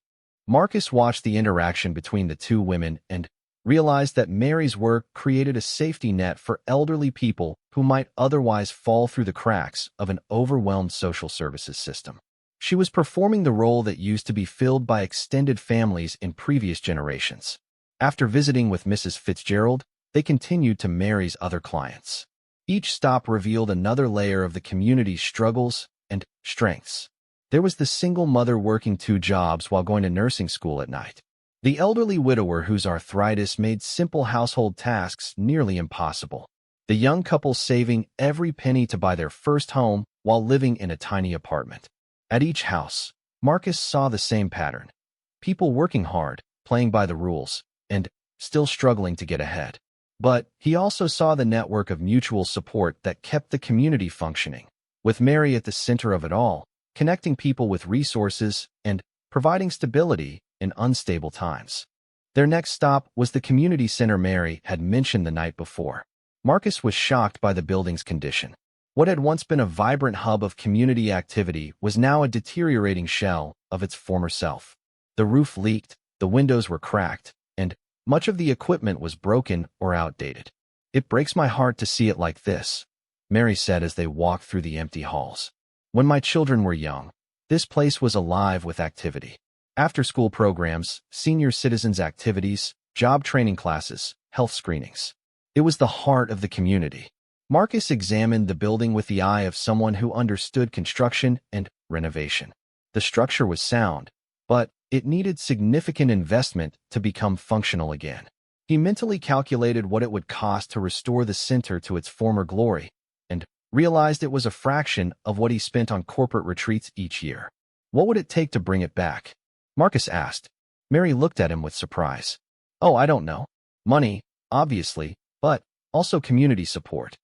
Marcus watched the interaction between the two women and realized that Mary's work created a safety net for elderly people who might otherwise fall through the cracks of an overwhelmed social services system. She was performing the role that used to be filled by extended families in previous generations. After visiting with Mrs. Fitzgerald, they continued to Mary's other clients. Each stop revealed another layer of the community's struggles and strengths. There was the single mother working 2 jobs while going to nursing school at night. The elderly widower whose arthritis made simple household tasks nearly impossible. The young couple saving every penny to buy their first home while living in a tiny apartment. At each house, Marcus saw the same pattern. People working hard, playing by the rules, and still struggling to get ahead. But he also saw the network of mutual support that kept the community functioning, with Mary at the center of it all, connecting people with resources and providing stability in unstable times. Their next stop was the community center Mary had mentioned the night before. Marcus was shocked by the building's condition. What had once been a vibrant hub of community activity was now a deteriorating shell of its former self. The roof leaked, the windows were cracked, and much of the equipment was broken or outdated. "It breaks my heart to see it like this," Mary said as they walked through the empty halls. "When my children were young, this place was alive with activity. After-school programs, senior citizens activities, job training classes, health screenings. It was the heart of the community." Marcus examined the building with the eye of someone who understood construction and renovation. The structure was sound, but it needed significant investment to become functional again. He mentally calculated what it would cost to restore the center to its former glory, and realized it was a fraction of what he spent on corporate retreats each year. What would it take to bring it back? Marcus asked. Mary looked at him with surprise. "Oh, I don't know. Money, obviously, but also community support.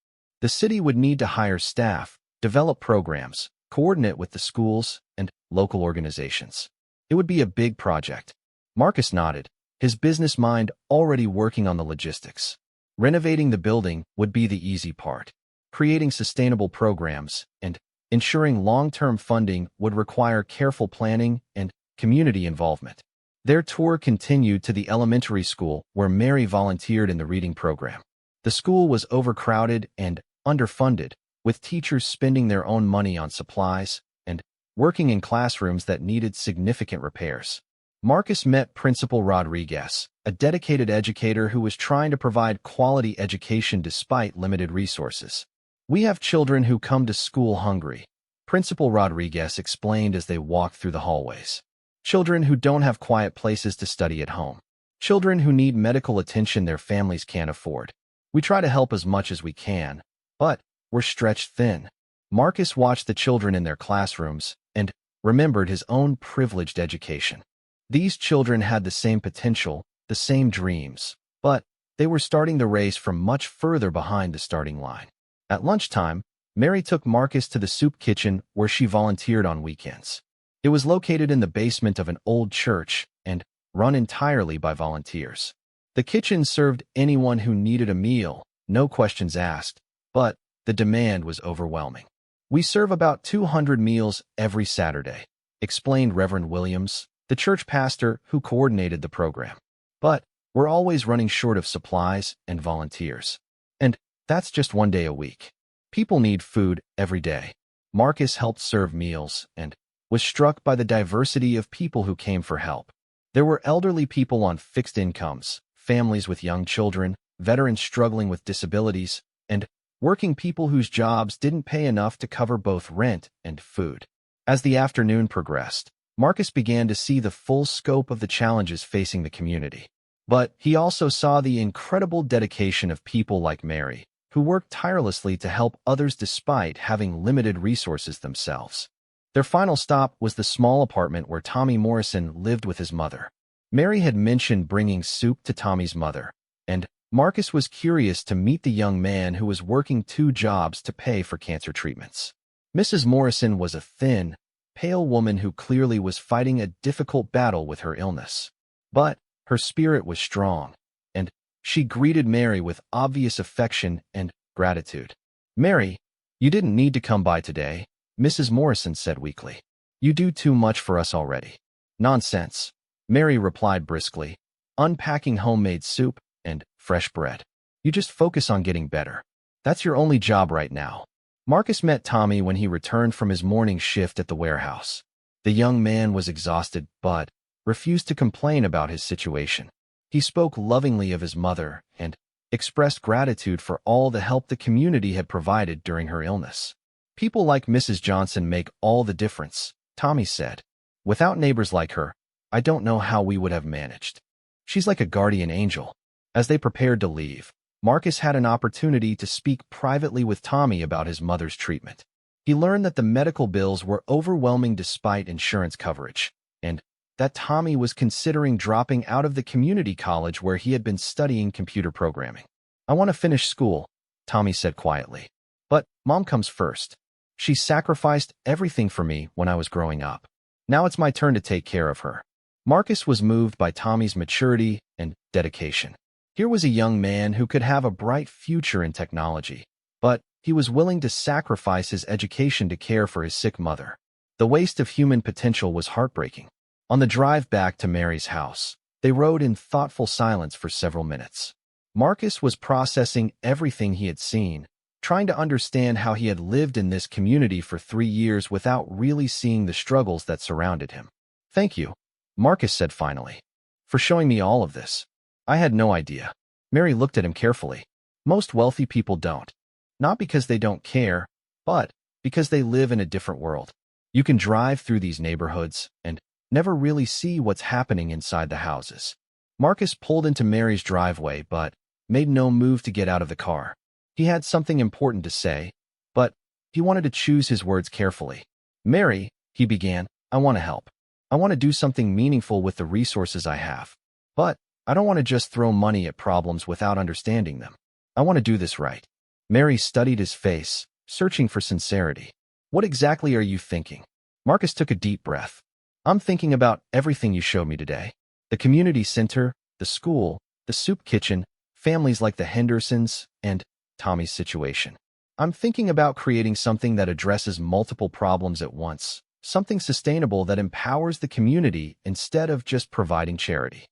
The city would need to hire staff, develop programs, coordinate with the schools and local organizations. It would be a big project." Marcus nodded, his business mind already working on the logistics. Renovating the building would be the easy part. Creating sustainable programs and ensuring long-term funding would require careful planning and community involvement. Their tour continued to the elementary school where Mary volunteered in the reading program. The school was overcrowded and underfunded, with teachers spending their own money on supplies and working in classrooms that needed significant repairs. Marcus met Principal Rodriguez, a dedicated educator who was trying to provide quality education despite limited resources. "We have children who come to school hungry," Principal Rodriguez explained as they walked through the hallways. "Children who don't have quiet places to study at home. Children who need medical attention their families can't afford. We try to help as much as we can, but we're stretched thin." Marcus watched the children in their classrooms and remembered his own privileged education. These children had the same potential, the same dreams, but they were starting the race from much further behind the starting line. At lunchtime, Mary took Marcus to the soup kitchen where she volunteered on weekends. It was located in the basement of an old church and run entirely by volunteers. The kitchen served anyone who needed a meal, no questions asked, but the demand was overwhelming. "We serve about 200 meals every Saturday," explained Reverend Williams, the church pastor who coordinated the program. "But we're always running short of supplies and volunteers. And that's just 1 day a week. People need food every day." Marcus helped serve meals and was struck by the diversity of people who came for help. There were elderly people on fixed incomes, families with young children, veterans struggling with disabilities, and working people whose jobs didn't pay enough to cover both rent and food. As the afternoon progressed, Marcus began to see the full scope of the challenges facing the community. But he also saw the incredible dedication of people like Mary, who worked tirelessly to help others despite having limited resources themselves. Their final stop was the small apartment where Tommy Morrison lived with his mother. Mary had mentioned bringing soup to Tommy's mother, and Marcus was curious to meet the young man who was working 2 jobs to pay for cancer treatments. Mrs. Morrison was a thin, pale woman who clearly was fighting a difficult battle with her illness. But her spirit was strong, and she greeted Mary with obvious affection and gratitude. "Mary, you didn't need to come by today," Mrs. Morrison said weakly. "You do too much for us already." "Nonsense," Mary replied briskly, unpacking homemade soup and fresh bread. "You just focus on getting better. That's your only job right now." Marcus met Tommy when he returned from his morning shift at the warehouse. The young man was exhausted but refused to complain about his situation. He spoke lovingly of his mother and expressed gratitude for all the help the community had provided during her illness. "People like Mrs. Johnson make all the difference," Tommy said. "Without neighbors like her, I don't know how we would have managed. She's like a guardian angel." As they prepared to leave, Marcus had an opportunity to speak privately with Tommy about his mother's treatment. He learned that the medical bills were overwhelming despite insurance coverage, and that Tommy was considering dropping out of the community college where he had been studying computer programming. "I want to finish school," Tommy said quietly. "But Mom comes first. She sacrificed everything for me when I was growing up. Now it's my turn to take care of her." Marcus was moved by Tommy's maturity and dedication. Here was a young man who could have a bright future in technology, but he was willing to sacrifice his education to care for his sick mother. The waste of human potential was heartbreaking. On the drive back to Mary's house, they rode in thoughtful silence for several minutes. Marcus was processing everything he had seen, trying to understand how he had lived in this community for 3 years without really seeing the struggles that surrounded him. "Thank you," Marcus said finally, "for showing me all of this. I had no idea." Mary looked at him carefully. "Most wealthy people don't. Not because they don't care, but because they live in a different world. You can drive through these neighborhoods and never really see what's happening inside the houses." Marcus pulled into Mary's driveway but made no move to get out of the car. He had something important to say, but he wanted to choose his words carefully. "Mary," he began, "I want to help. I want to do something meaningful with the resources I have. But I don't want to just throw money at problems without understanding them. I want to do this right." Mary studied his face, searching for sincerity. "What exactly are you thinking?" Marcus took a deep breath. "I'm thinking about everything you showed me today. The community center, the school, the soup kitchen, families like the Hendersons, and Tommy's situation. I'm thinking about creating something that addresses multiple problems at once, something sustainable that empowers the community instead of just providing charity."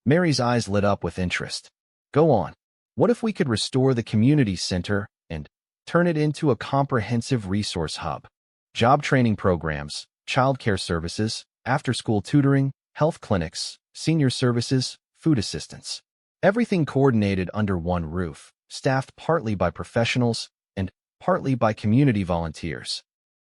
Mary's eyes lit up with interest. "Go on. What if we could restore the community center and turn it into a comprehensive resource hub? Job training programs, childcare services, after-school tutoring, health clinics, senior services, food assistance. Everything coordinated under one roof, staffed partly by professionals and partly by community volunteers."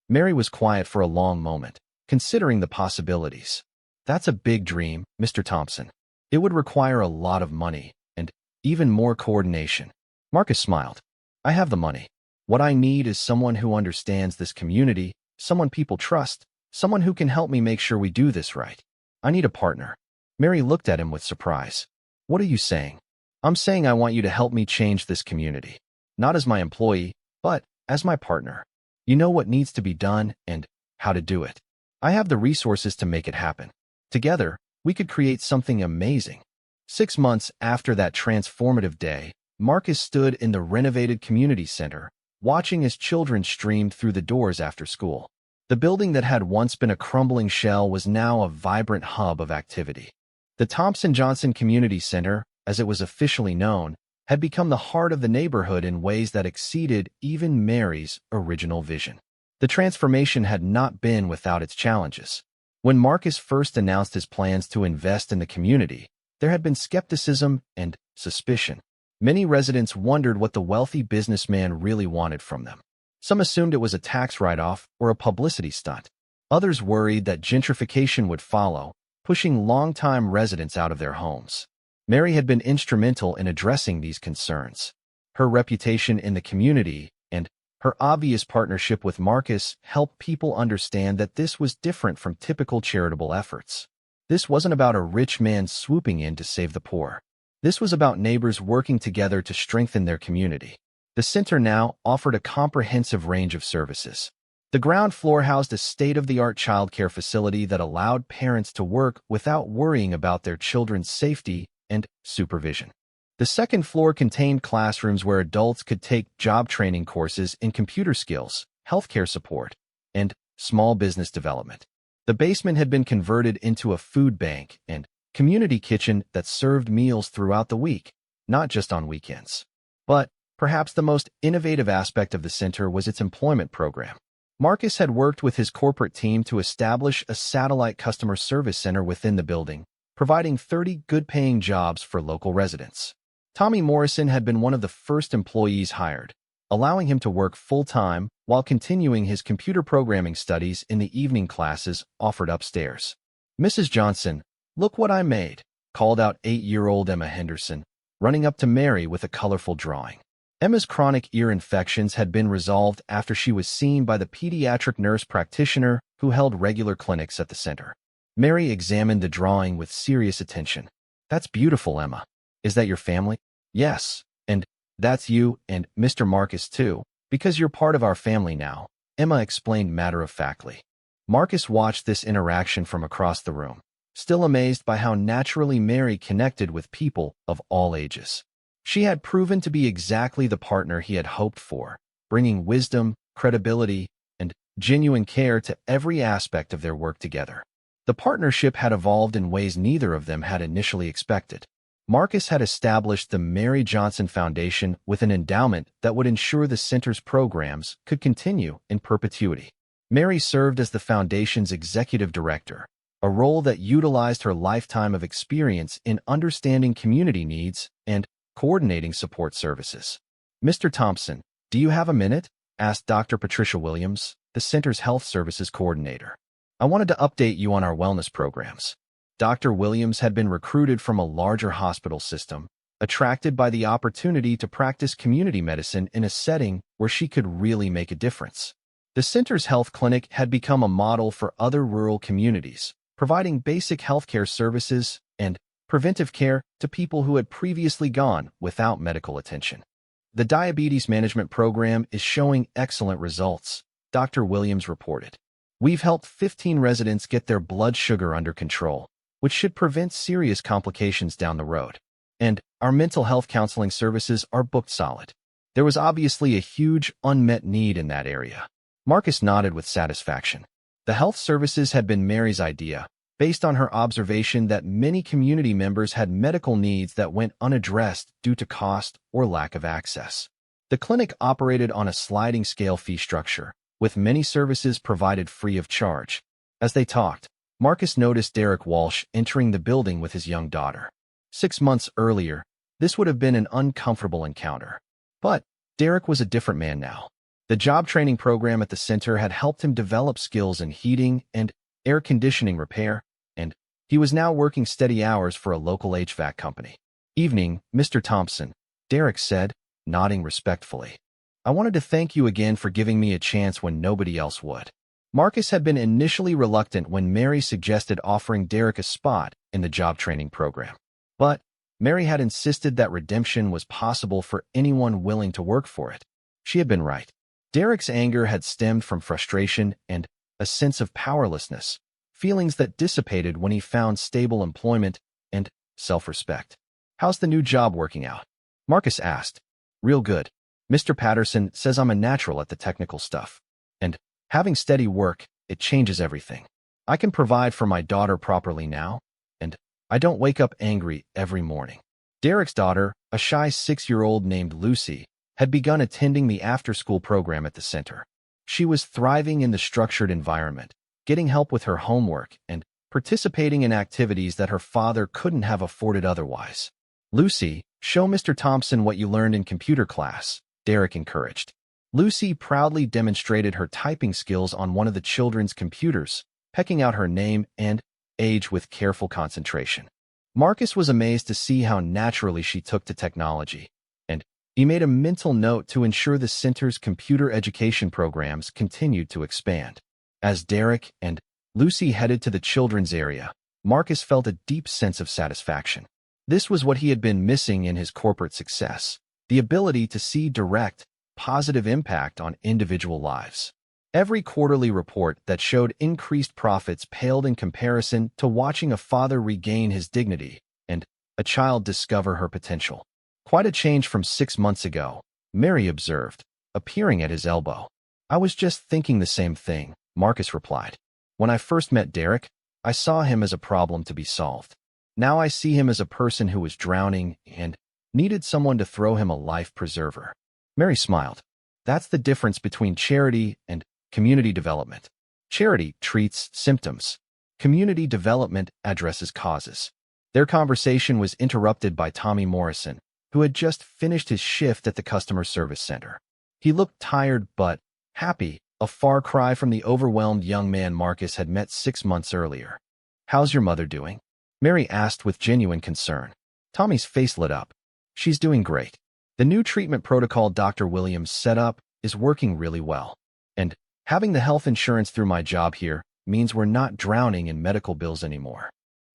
Mary was quiet for a long moment, considering the possibilities. "That's a big dream, Mr. Thompson. It would require a lot of money and even more coordination." Marcus smiled. "I have the money. What I need is someone who understands this community, someone people trust, someone who can help me make sure we do this right. I need a partner." Mary looked at him with surprise. "What are you saying?" "I'm saying I want you to help me change this community. Not as my employee, but as my partner. You know what needs to be done and how to do it. I have the resources to make it happen. Together, we could create something amazing." 6 months after that transformative day, Marcus stood in the renovated community center, watching as children streamed through the doors after school. The building that had once been a crumbling shell was now a vibrant hub of activity. The Thompson-Johnson Community Center, as it was officially known, had become the heart of the neighborhood in ways that exceeded even Mary's original vision. The transformation had not been without its challenges. When Marcus first announced his plans to invest in the community, there had been skepticism and suspicion. Many residents wondered what the wealthy businessman really wanted from them. Some assumed it was a tax write-off or a publicity stunt. Others worried that gentrification would follow, pushing long-time residents out of their homes. Mary had been instrumental in addressing these concerns. Her reputation in the community and her obvious partnership with Marcus helped people understand that this was different from typical charitable efforts. This wasn't about a rich man swooping in to save the poor. This was about neighbors working together to strengthen their community. The center now offered a comprehensive range of services. The ground floor housed a state-of-the-art childcare facility that allowed parents to work without worrying about their children's safety and supervision. The second floor contained classrooms where adults could take job training courses in computer skills, healthcare support, and small business development. The basement had been converted into a food bank and community kitchen that served meals throughout the week, not just on weekends. But perhaps the most innovative aspect of the center was its employment program. Marcus had worked with his corporate team to establish a satellite customer service center within the building, providing 30 good-paying jobs for local residents. Tommy Morrison had been one of the first employees hired, allowing him to work full-time while continuing his computer programming studies in the evening classes offered upstairs. "Mrs. Johnson, look what I made," called out 8-year-old Emma Henderson, running up to Mary with a colorful drawing. Emma's chronic ear infections had been resolved after she was seen by the pediatric nurse practitioner who held regular clinics at the center. Mary examined the drawing with serious attention. "That's beautiful, Emma. Is that your family?" "Yes, and that's you and Mr. Marcus too, because you're part of our family now," Emma explained matter-of-factly. Marcus watched this interaction from across the room, still amazed by how naturally Mary connected with people of all ages. She had proven to be exactly the partner he had hoped for, bringing wisdom, credibility, and genuine care to every aspect of their work together. The partnership had evolved in ways neither of them had initially expected. Marcus had established the Mary Johnson Foundation with an endowment that would ensure the center's programs could continue in perpetuity. Mary served as the foundation's executive director, a role that utilized her lifetime of experience in understanding community needs and coordinating support services. "Mr. Thompson, do you have a minute?" asked Dr. Patricia Williams, the center's health services coordinator. "I wanted to update you on our wellness programs." Dr. Williams had been recruited from a larger hospital system, attracted by the opportunity to practice community medicine in a setting where she could really make a difference. The center's health clinic had become a model for other rural communities, providing basic healthcare services and preventive care to people who had previously gone without medical attention. "The diabetes management program is showing excellent results," Dr. Williams reported. "We've helped 15 residents get their blood sugar under control, which should prevent serious complications down the road. And our mental health counseling services are booked solid." There was obviously a huge unmet need in that area. Marcus nodded with satisfaction. The health services had been Mary's idea, based on her observation that many community members had medical needs that went unaddressed due to cost or lack of access. The clinic operated on a sliding scale fee structure, with many services provided free of charge. As they talked, Marcus noticed Derek Walsh entering the building with his young daughter. 6 months earlier, this would have been an uncomfortable encounter. But Derek was a different man now. The job training program at the center had helped him develop skills in heating and air conditioning repair, and he was now working steady hours for a local HVAC company. "Evening, Mr. Thompson," Derek said, nodding respectfully. "I wanted to thank you again for giving me a chance when nobody else would." Marcus had been initially reluctant when Mary suggested offering Derek a spot in the job training program. But Mary had insisted that redemption was possible for anyone willing to work for it. She had been right. Derek's anger had stemmed from frustration and a sense of powerlessness, feelings that dissipated when he found stable employment and self-respect. "How's the new job working out?" Marcus asked. "Real good. Mr. Patterson says I'm a natural at the technical stuff. And having steady work, it changes everything. I can provide for my daughter properly now, and I don't wake up angry every morning." Derek's daughter, a shy 6-year-old named Lucy, had begun attending the after-school program at the center. She was thriving in the structured environment, getting help with her homework and participating in activities that her father couldn't have afforded otherwise. "Lucy, show Mr. Thompson what you learned in computer class," Derek encouraged. Lucy proudly demonstrated her typing skills on one of the children's computers, pecking out her name and age with careful concentration. Marcus was amazed to see how naturally she took to technology, and he made a mental note to ensure the center's computer education programs continued to expand. As Derek and Lucy headed to the children's area, Marcus felt a deep sense of satisfaction. This was what he had been missing in his corporate success, the ability to see direct, positive impact on individual lives. Every quarterly report that showed increased profits paled in comparison to watching a father regain his dignity and a child discover her potential. Quite a change from 6 months ago, Mary observed, appearing at his elbow. I was just thinking the same thing, Marcus replied. When I first met Derek, I saw him as a problem to be solved. Now I see him as a person who was drowning and needed someone to throw him a life preserver. Mary smiled. That's the difference between charity and community development. Charity treats symptoms. Community development addresses causes. Their conversation was interrupted by Tommy Morrison, who had just finished his shift at the customer service center. He looked tired but happy, a far cry from the overwhelmed young man Marcus had met 6 months earlier. How's your mother doing? Mary asked with genuine concern. Tommy's face lit up. She's doing great. The new treatment protocol Dr. Williams set up is working really well. And having the health insurance through my job here means we're not drowning in medical bills anymore.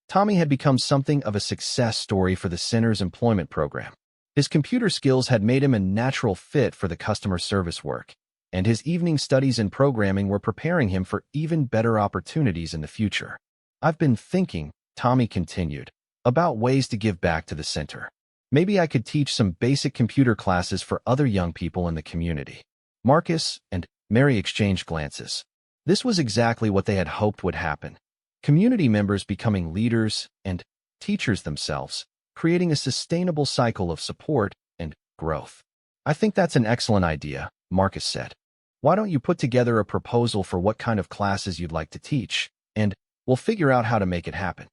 Tommy had become something of a success story for the center's employment program. His computer skills had made him a natural fit for the customer service work, and his evening studies in programming were preparing him for even better opportunities in the future. I've been thinking, Tommy continued, about ways to give back to the center. Maybe I could teach some basic computer classes for other young people in the community. Marcus and Mary exchanged glances. This was exactly what they had hoped would happen. Community members becoming leaders and teachers themselves, creating a sustainable cycle of support and growth. I think that's an excellent idea, Marcus said. Why don't you put together a proposal for what kind of classes you'd like to teach, and we'll figure out how to make it happen.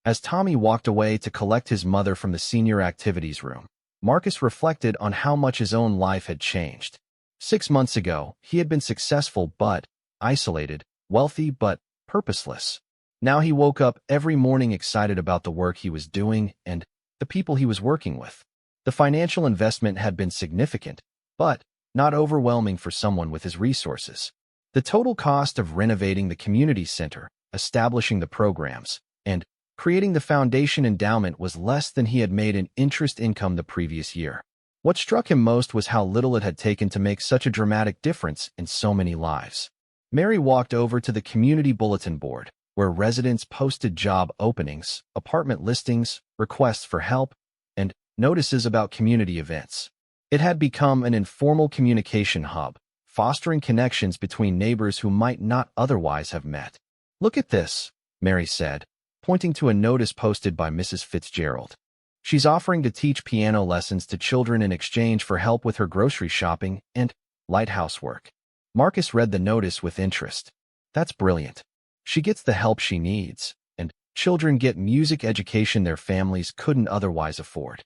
As Tommy walked away to collect his mother from the senior activities room, Marcus reflected on how much his own life had changed. 6 months ago, he had been successful but isolated, wealthy but purposeless. Now he woke up every morning excited about the work he was doing and the people he was working with. The financial investment had been significant, but not overwhelming for someone with his resources. The total cost of renovating the community center, establishing the programs, and creating the foundation endowment was less than he had made in interest income the previous year. What struck him most was how little it had taken to make such a dramatic difference in so many lives. Mary walked over to the community bulletin board, where residents posted job openings, apartment listings, requests for help, and notices about community events. It had become an informal communication hub, fostering connections between neighbors who might not otherwise have met. Look at this, Mary said, pointing to a notice posted by Mrs. Fitzgerald. She's offering to teach piano lessons to children in exchange for help with her grocery shopping and light housework. Marcus read the notice with interest. That's brilliant. She gets the help she needs, and children get music education their families couldn't otherwise afford.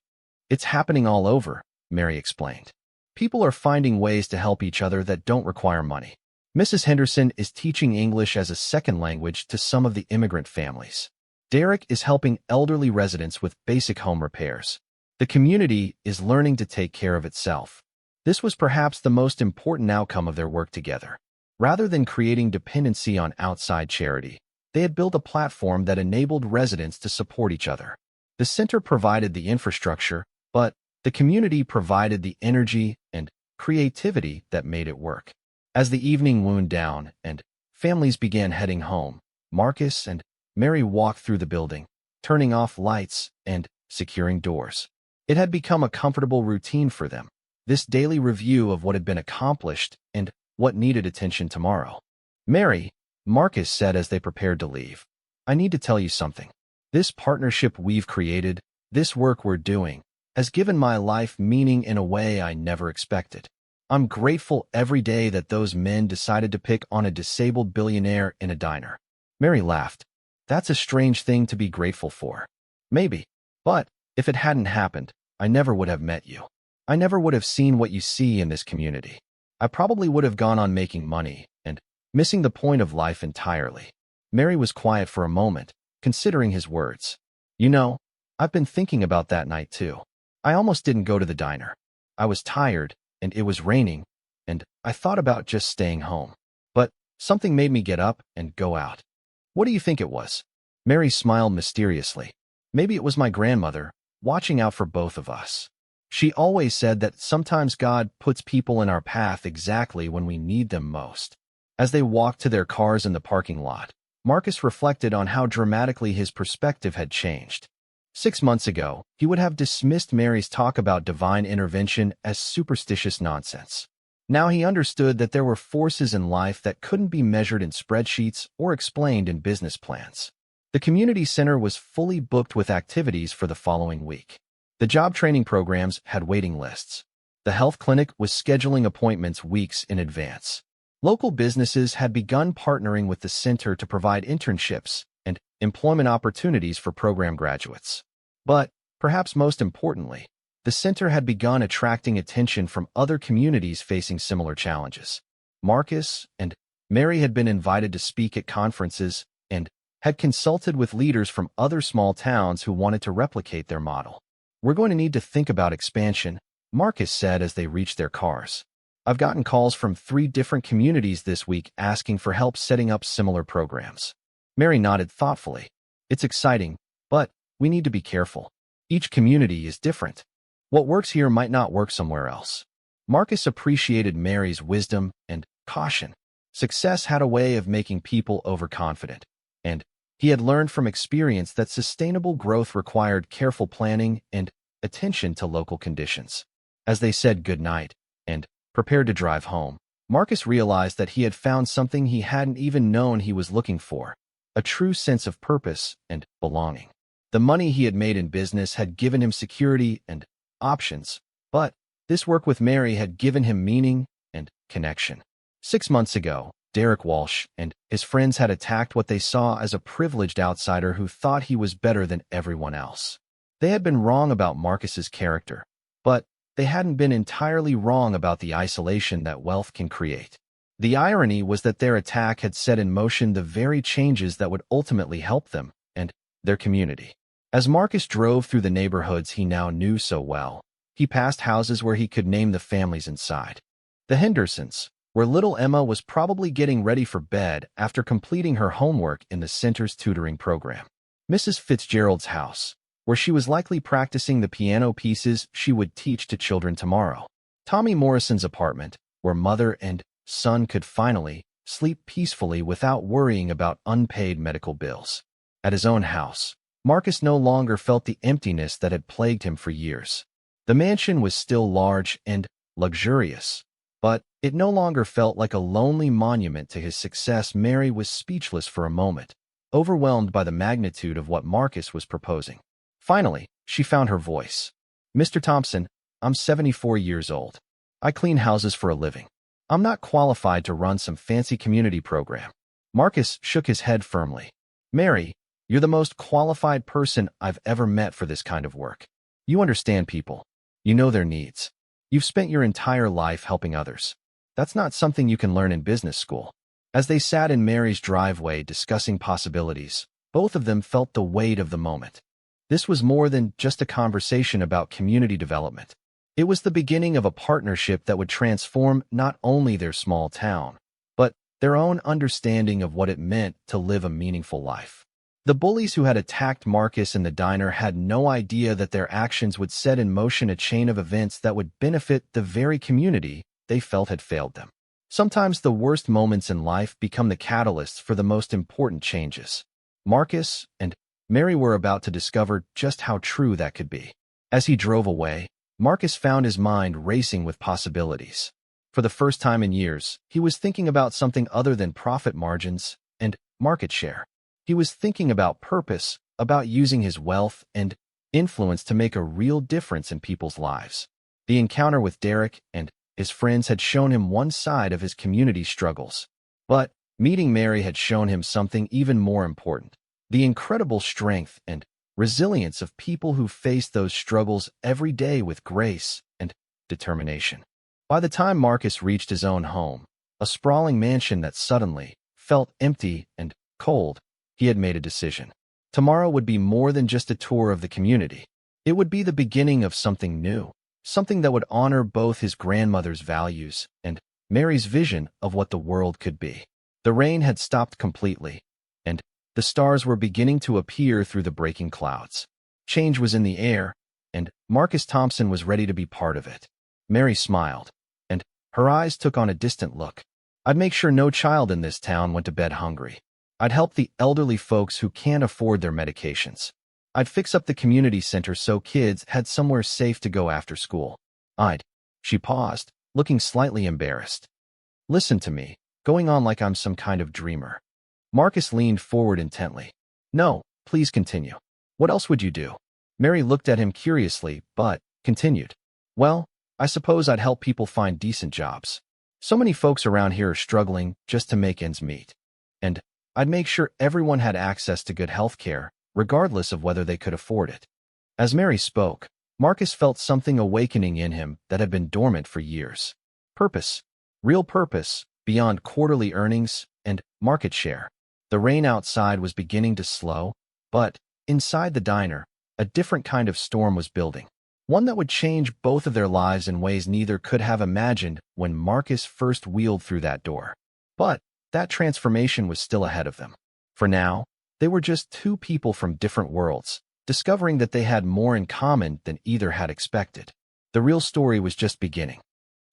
It's happening all over, Mary explained. People are finding ways to help each other that don't require money. Mrs. Henderson is teaching English as a second language to some of the immigrant families. Derek is helping elderly residents with basic home repairs. The community is learning to take care of itself. This was perhaps the most important outcome of their work together. Rather than creating dependency on outside charity, they had built a platform that enabled residents to support each other. The center provided the infrastructure, but the community provided the energy and creativity that made it work. As the evening wound down and families began heading home, Marcus and Mary walked through the building, turning off lights and securing doors. It had become a comfortable routine for them, this daily review of what had been accomplished and what needed attention tomorrow. Mary, Marcus said as they prepared to leave, I need to tell you something. This partnership we've created, this work we're doing, has given my life meaning in a way I never expected. I'm grateful every day that those men decided to pick on a disabled billionaire in a diner. Mary laughed. That's a strange thing to be grateful for. Maybe. But if it hadn't happened, I never would have met you. I never would have seen what you see in this community. I probably would have gone on making money and missing the point of life entirely. Mary was quiet for a moment, considering his words. You know, I've been thinking about that night too. I almost didn't go to the diner. I was tired, and it was raining, and I thought about just staying home. But something made me get up and go out. What do you think it was? Mary smiled mysteriously. Maybe it was my grandmother, watching out for both of us. She always said that sometimes God puts people in our path exactly when we need them most. As they walked to their cars in the parking lot, Marcus reflected on how dramatically his perspective had changed. 6 months ago, he would have dismissed Mary's talk about divine intervention as superstitious nonsense. Now he understood that there were forces in life that couldn't be measured in spreadsheets or explained in business plans. The community center was fully booked with activities for the following week. The job training programs had waiting lists. The health clinic was scheduling appointments weeks in advance. Local businesses had begun partnering with the center to provide internships and employment opportunities for program graduates. But, perhaps most importantly, the center had begun attracting attention from other communities facing similar challenges. Marcus and Mary had been invited to speak at conferences and had consulted with leaders from other small towns who wanted to replicate their model. We're going to need to think about expansion, Marcus said as they reached their cars. I've gotten calls from 3 different communities this week asking for help setting up similar programs. Mary nodded thoughtfully. It's exciting, but we need to be careful. Each community is different. What works here might not work somewhere else. Marcus appreciated Mary's wisdom and caution. Success had a way of making people overconfident, and he had learned from experience that sustainable growth required careful planning and attention to local conditions. As they said goodnight and prepared to drive home, Marcus realized that he had found something he hadn't even known he was looking for, a true sense of purpose and belonging. The money he had made in business had given him security and options, but this work with Mary had given him meaning and connection. 6 months ago, Derek Walsh and his friends had attacked what they saw as a privileged outsider who thought he was better than everyone else. They had been wrong about Marcus's character, but they hadn't been entirely wrong about the isolation that wealth can create. The irony was that their attack had set in motion the very changes that would ultimately help them and their community. As Marcus drove through the neighborhoods he now knew so well, he passed houses where he could name the families inside. The Hendersons, where little Emma was probably getting ready for bed after completing her homework in the center's tutoring program. Mrs. Fitzgerald's house, where she was likely practicing the piano pieces she would teach to children tomorrow. Tommy Morrison's apartment, where mother and son could finally sleep peacefully without worrying about unpaid medical bills. At his own house, Marcus no longer felt the emptiness that had plagued him for years. The mansion was still large and luxurious, but it no longer felt like a lonely monument to his success. Mary was speechless for a moment, overwhelmed by the magnitude of what Marcus was proposing. Finally, she found her voice. Mr. Thompson, I'm 74 years old. I clean houses for a living. I'm not qualified to run some fancy community program. Marcus shook his head firmly. Mary, you're the most qualified person I've ever met for this kind of work. You understand people. You know their needs. You've spent your entire life helping others. That's not something you can learn in business school. As they sat in Mary's driveway discussing possibilities, both of them felt the weight of the moment. This was more than just a conversation about community development. It was the beginning of a partnership that would transform not only their small town, but their own understanding of what it meant to live a meaningful life. The bullies who had attacked Marcus in the diner had no idea that their actions would set in motion a chain of events that would benefit the very community they felt had failed them. Sometimes the worst moments in life become the catalysts for the most important changes. Marcus and Mary were about to discover just how true that could be. As he drove away, Marcus found his mind racing with possibilities. For the first time in years, he was thinking about something other than profit margins and market share. He was thinking about purpose, about using his wealth and influence to make a real difference in people's lives. The encounter with Derek and his friends had shown him one side of his community's struggles. But meeting Mary had shown him something even more important: the incredible strength and resilience of people who face those struggles every day with grace and determination. By the time Marcus reached his own home, a sprawling mansion that suddenly felt empty and cold, he had made a decision. Tomorrow would be more than just a tour of the community. It would be the beginning of something new, something that would honor both his grandmother's values and Mary's vision of what the world could be. The rain had stopped completely, and the stars were beginning to appear through the breaking clouds. Change was in the air, and Marcus Thompson was ready to be part of it. Mary smiled, and her eyes took on a distant look. I'd make sure no child in this town went to bed hungry. I'd help the elderly folks who can't afford their medications. I'd fix up the community center so kids had somewhere safe to go after school. She paused, looking slightly embarrassed. Listen to me, going on like I'm some kind of dreamer. Marcus leaned forward intently. No, please continue. What else would you do? Mary looked at him curiously, but continued. Well, I suppose I'd help people find decent jobs. So many folks around here are struggling just to make ends meet. And I'd make sure everyone had access to good health care, regardless of whether they could afford it. As Mary spoke, Marcus felt something awakening in him that had been dormant for years. Purpose. Real purpose, beyond quarterly earnings and market share. The rain outside was beginning to slow, but inside the diner, a different kind of storm was building. One that would change both of their lives in ways neither could have imagined when Marcus first wheeled through that door. But that transformation was still ahead of them. For now, they were just two people from different worlds, discovering that they had more in common than either had expected. The real story was just beginning.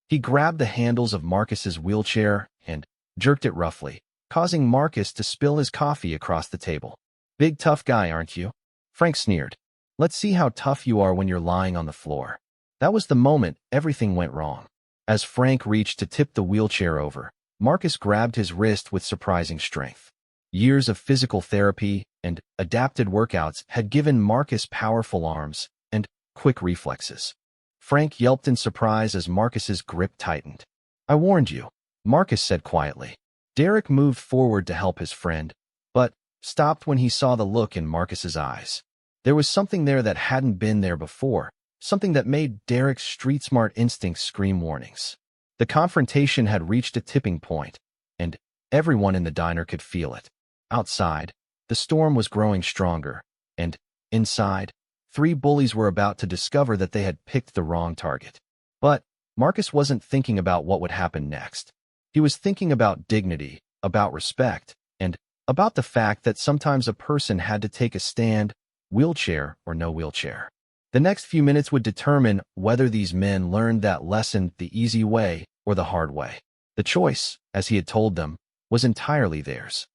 He grabbed the handles of Marcus's wheelchair and jerked it roughly, causing Marcus to spill his coffee across the table. Big tough guy, aren't you? Frank sneered. Let's see how tough you are when you're lying on the floor. That was the moment everything went wrong. As Frank reached to tip the wheelchair over, Marcus grabbed his wrist with surprising strength. Years of physical therapy and adapted workouts had given Marcus powerful arms and quick reflexes. Frank yelped in surprise as Marcus's grip tightened. I warned you, Marcus said quietly. Derek moved forward to help his friend, but stopped when he saw the look in Marcus's eyes. There was something there that hadn't been there before, something that made Derek's street-smart instincts scream warnings. The confrontation had reached a tipping point, and everyone in the diner could feel it. Outside, the storm was growing stronger, and inside, three bullies were about to discover that they had picked the wrong target. But Marcus wasn't thinking about what would happen next. He was thinking about dignity, about respect, and about the fact that sometimes a person had to take a stand, wheelchair or no wheelchair. The next few minutes would determine whether these men learned that lesson the easy way or the hard way. The choice, as he had told them, was entirely theirs.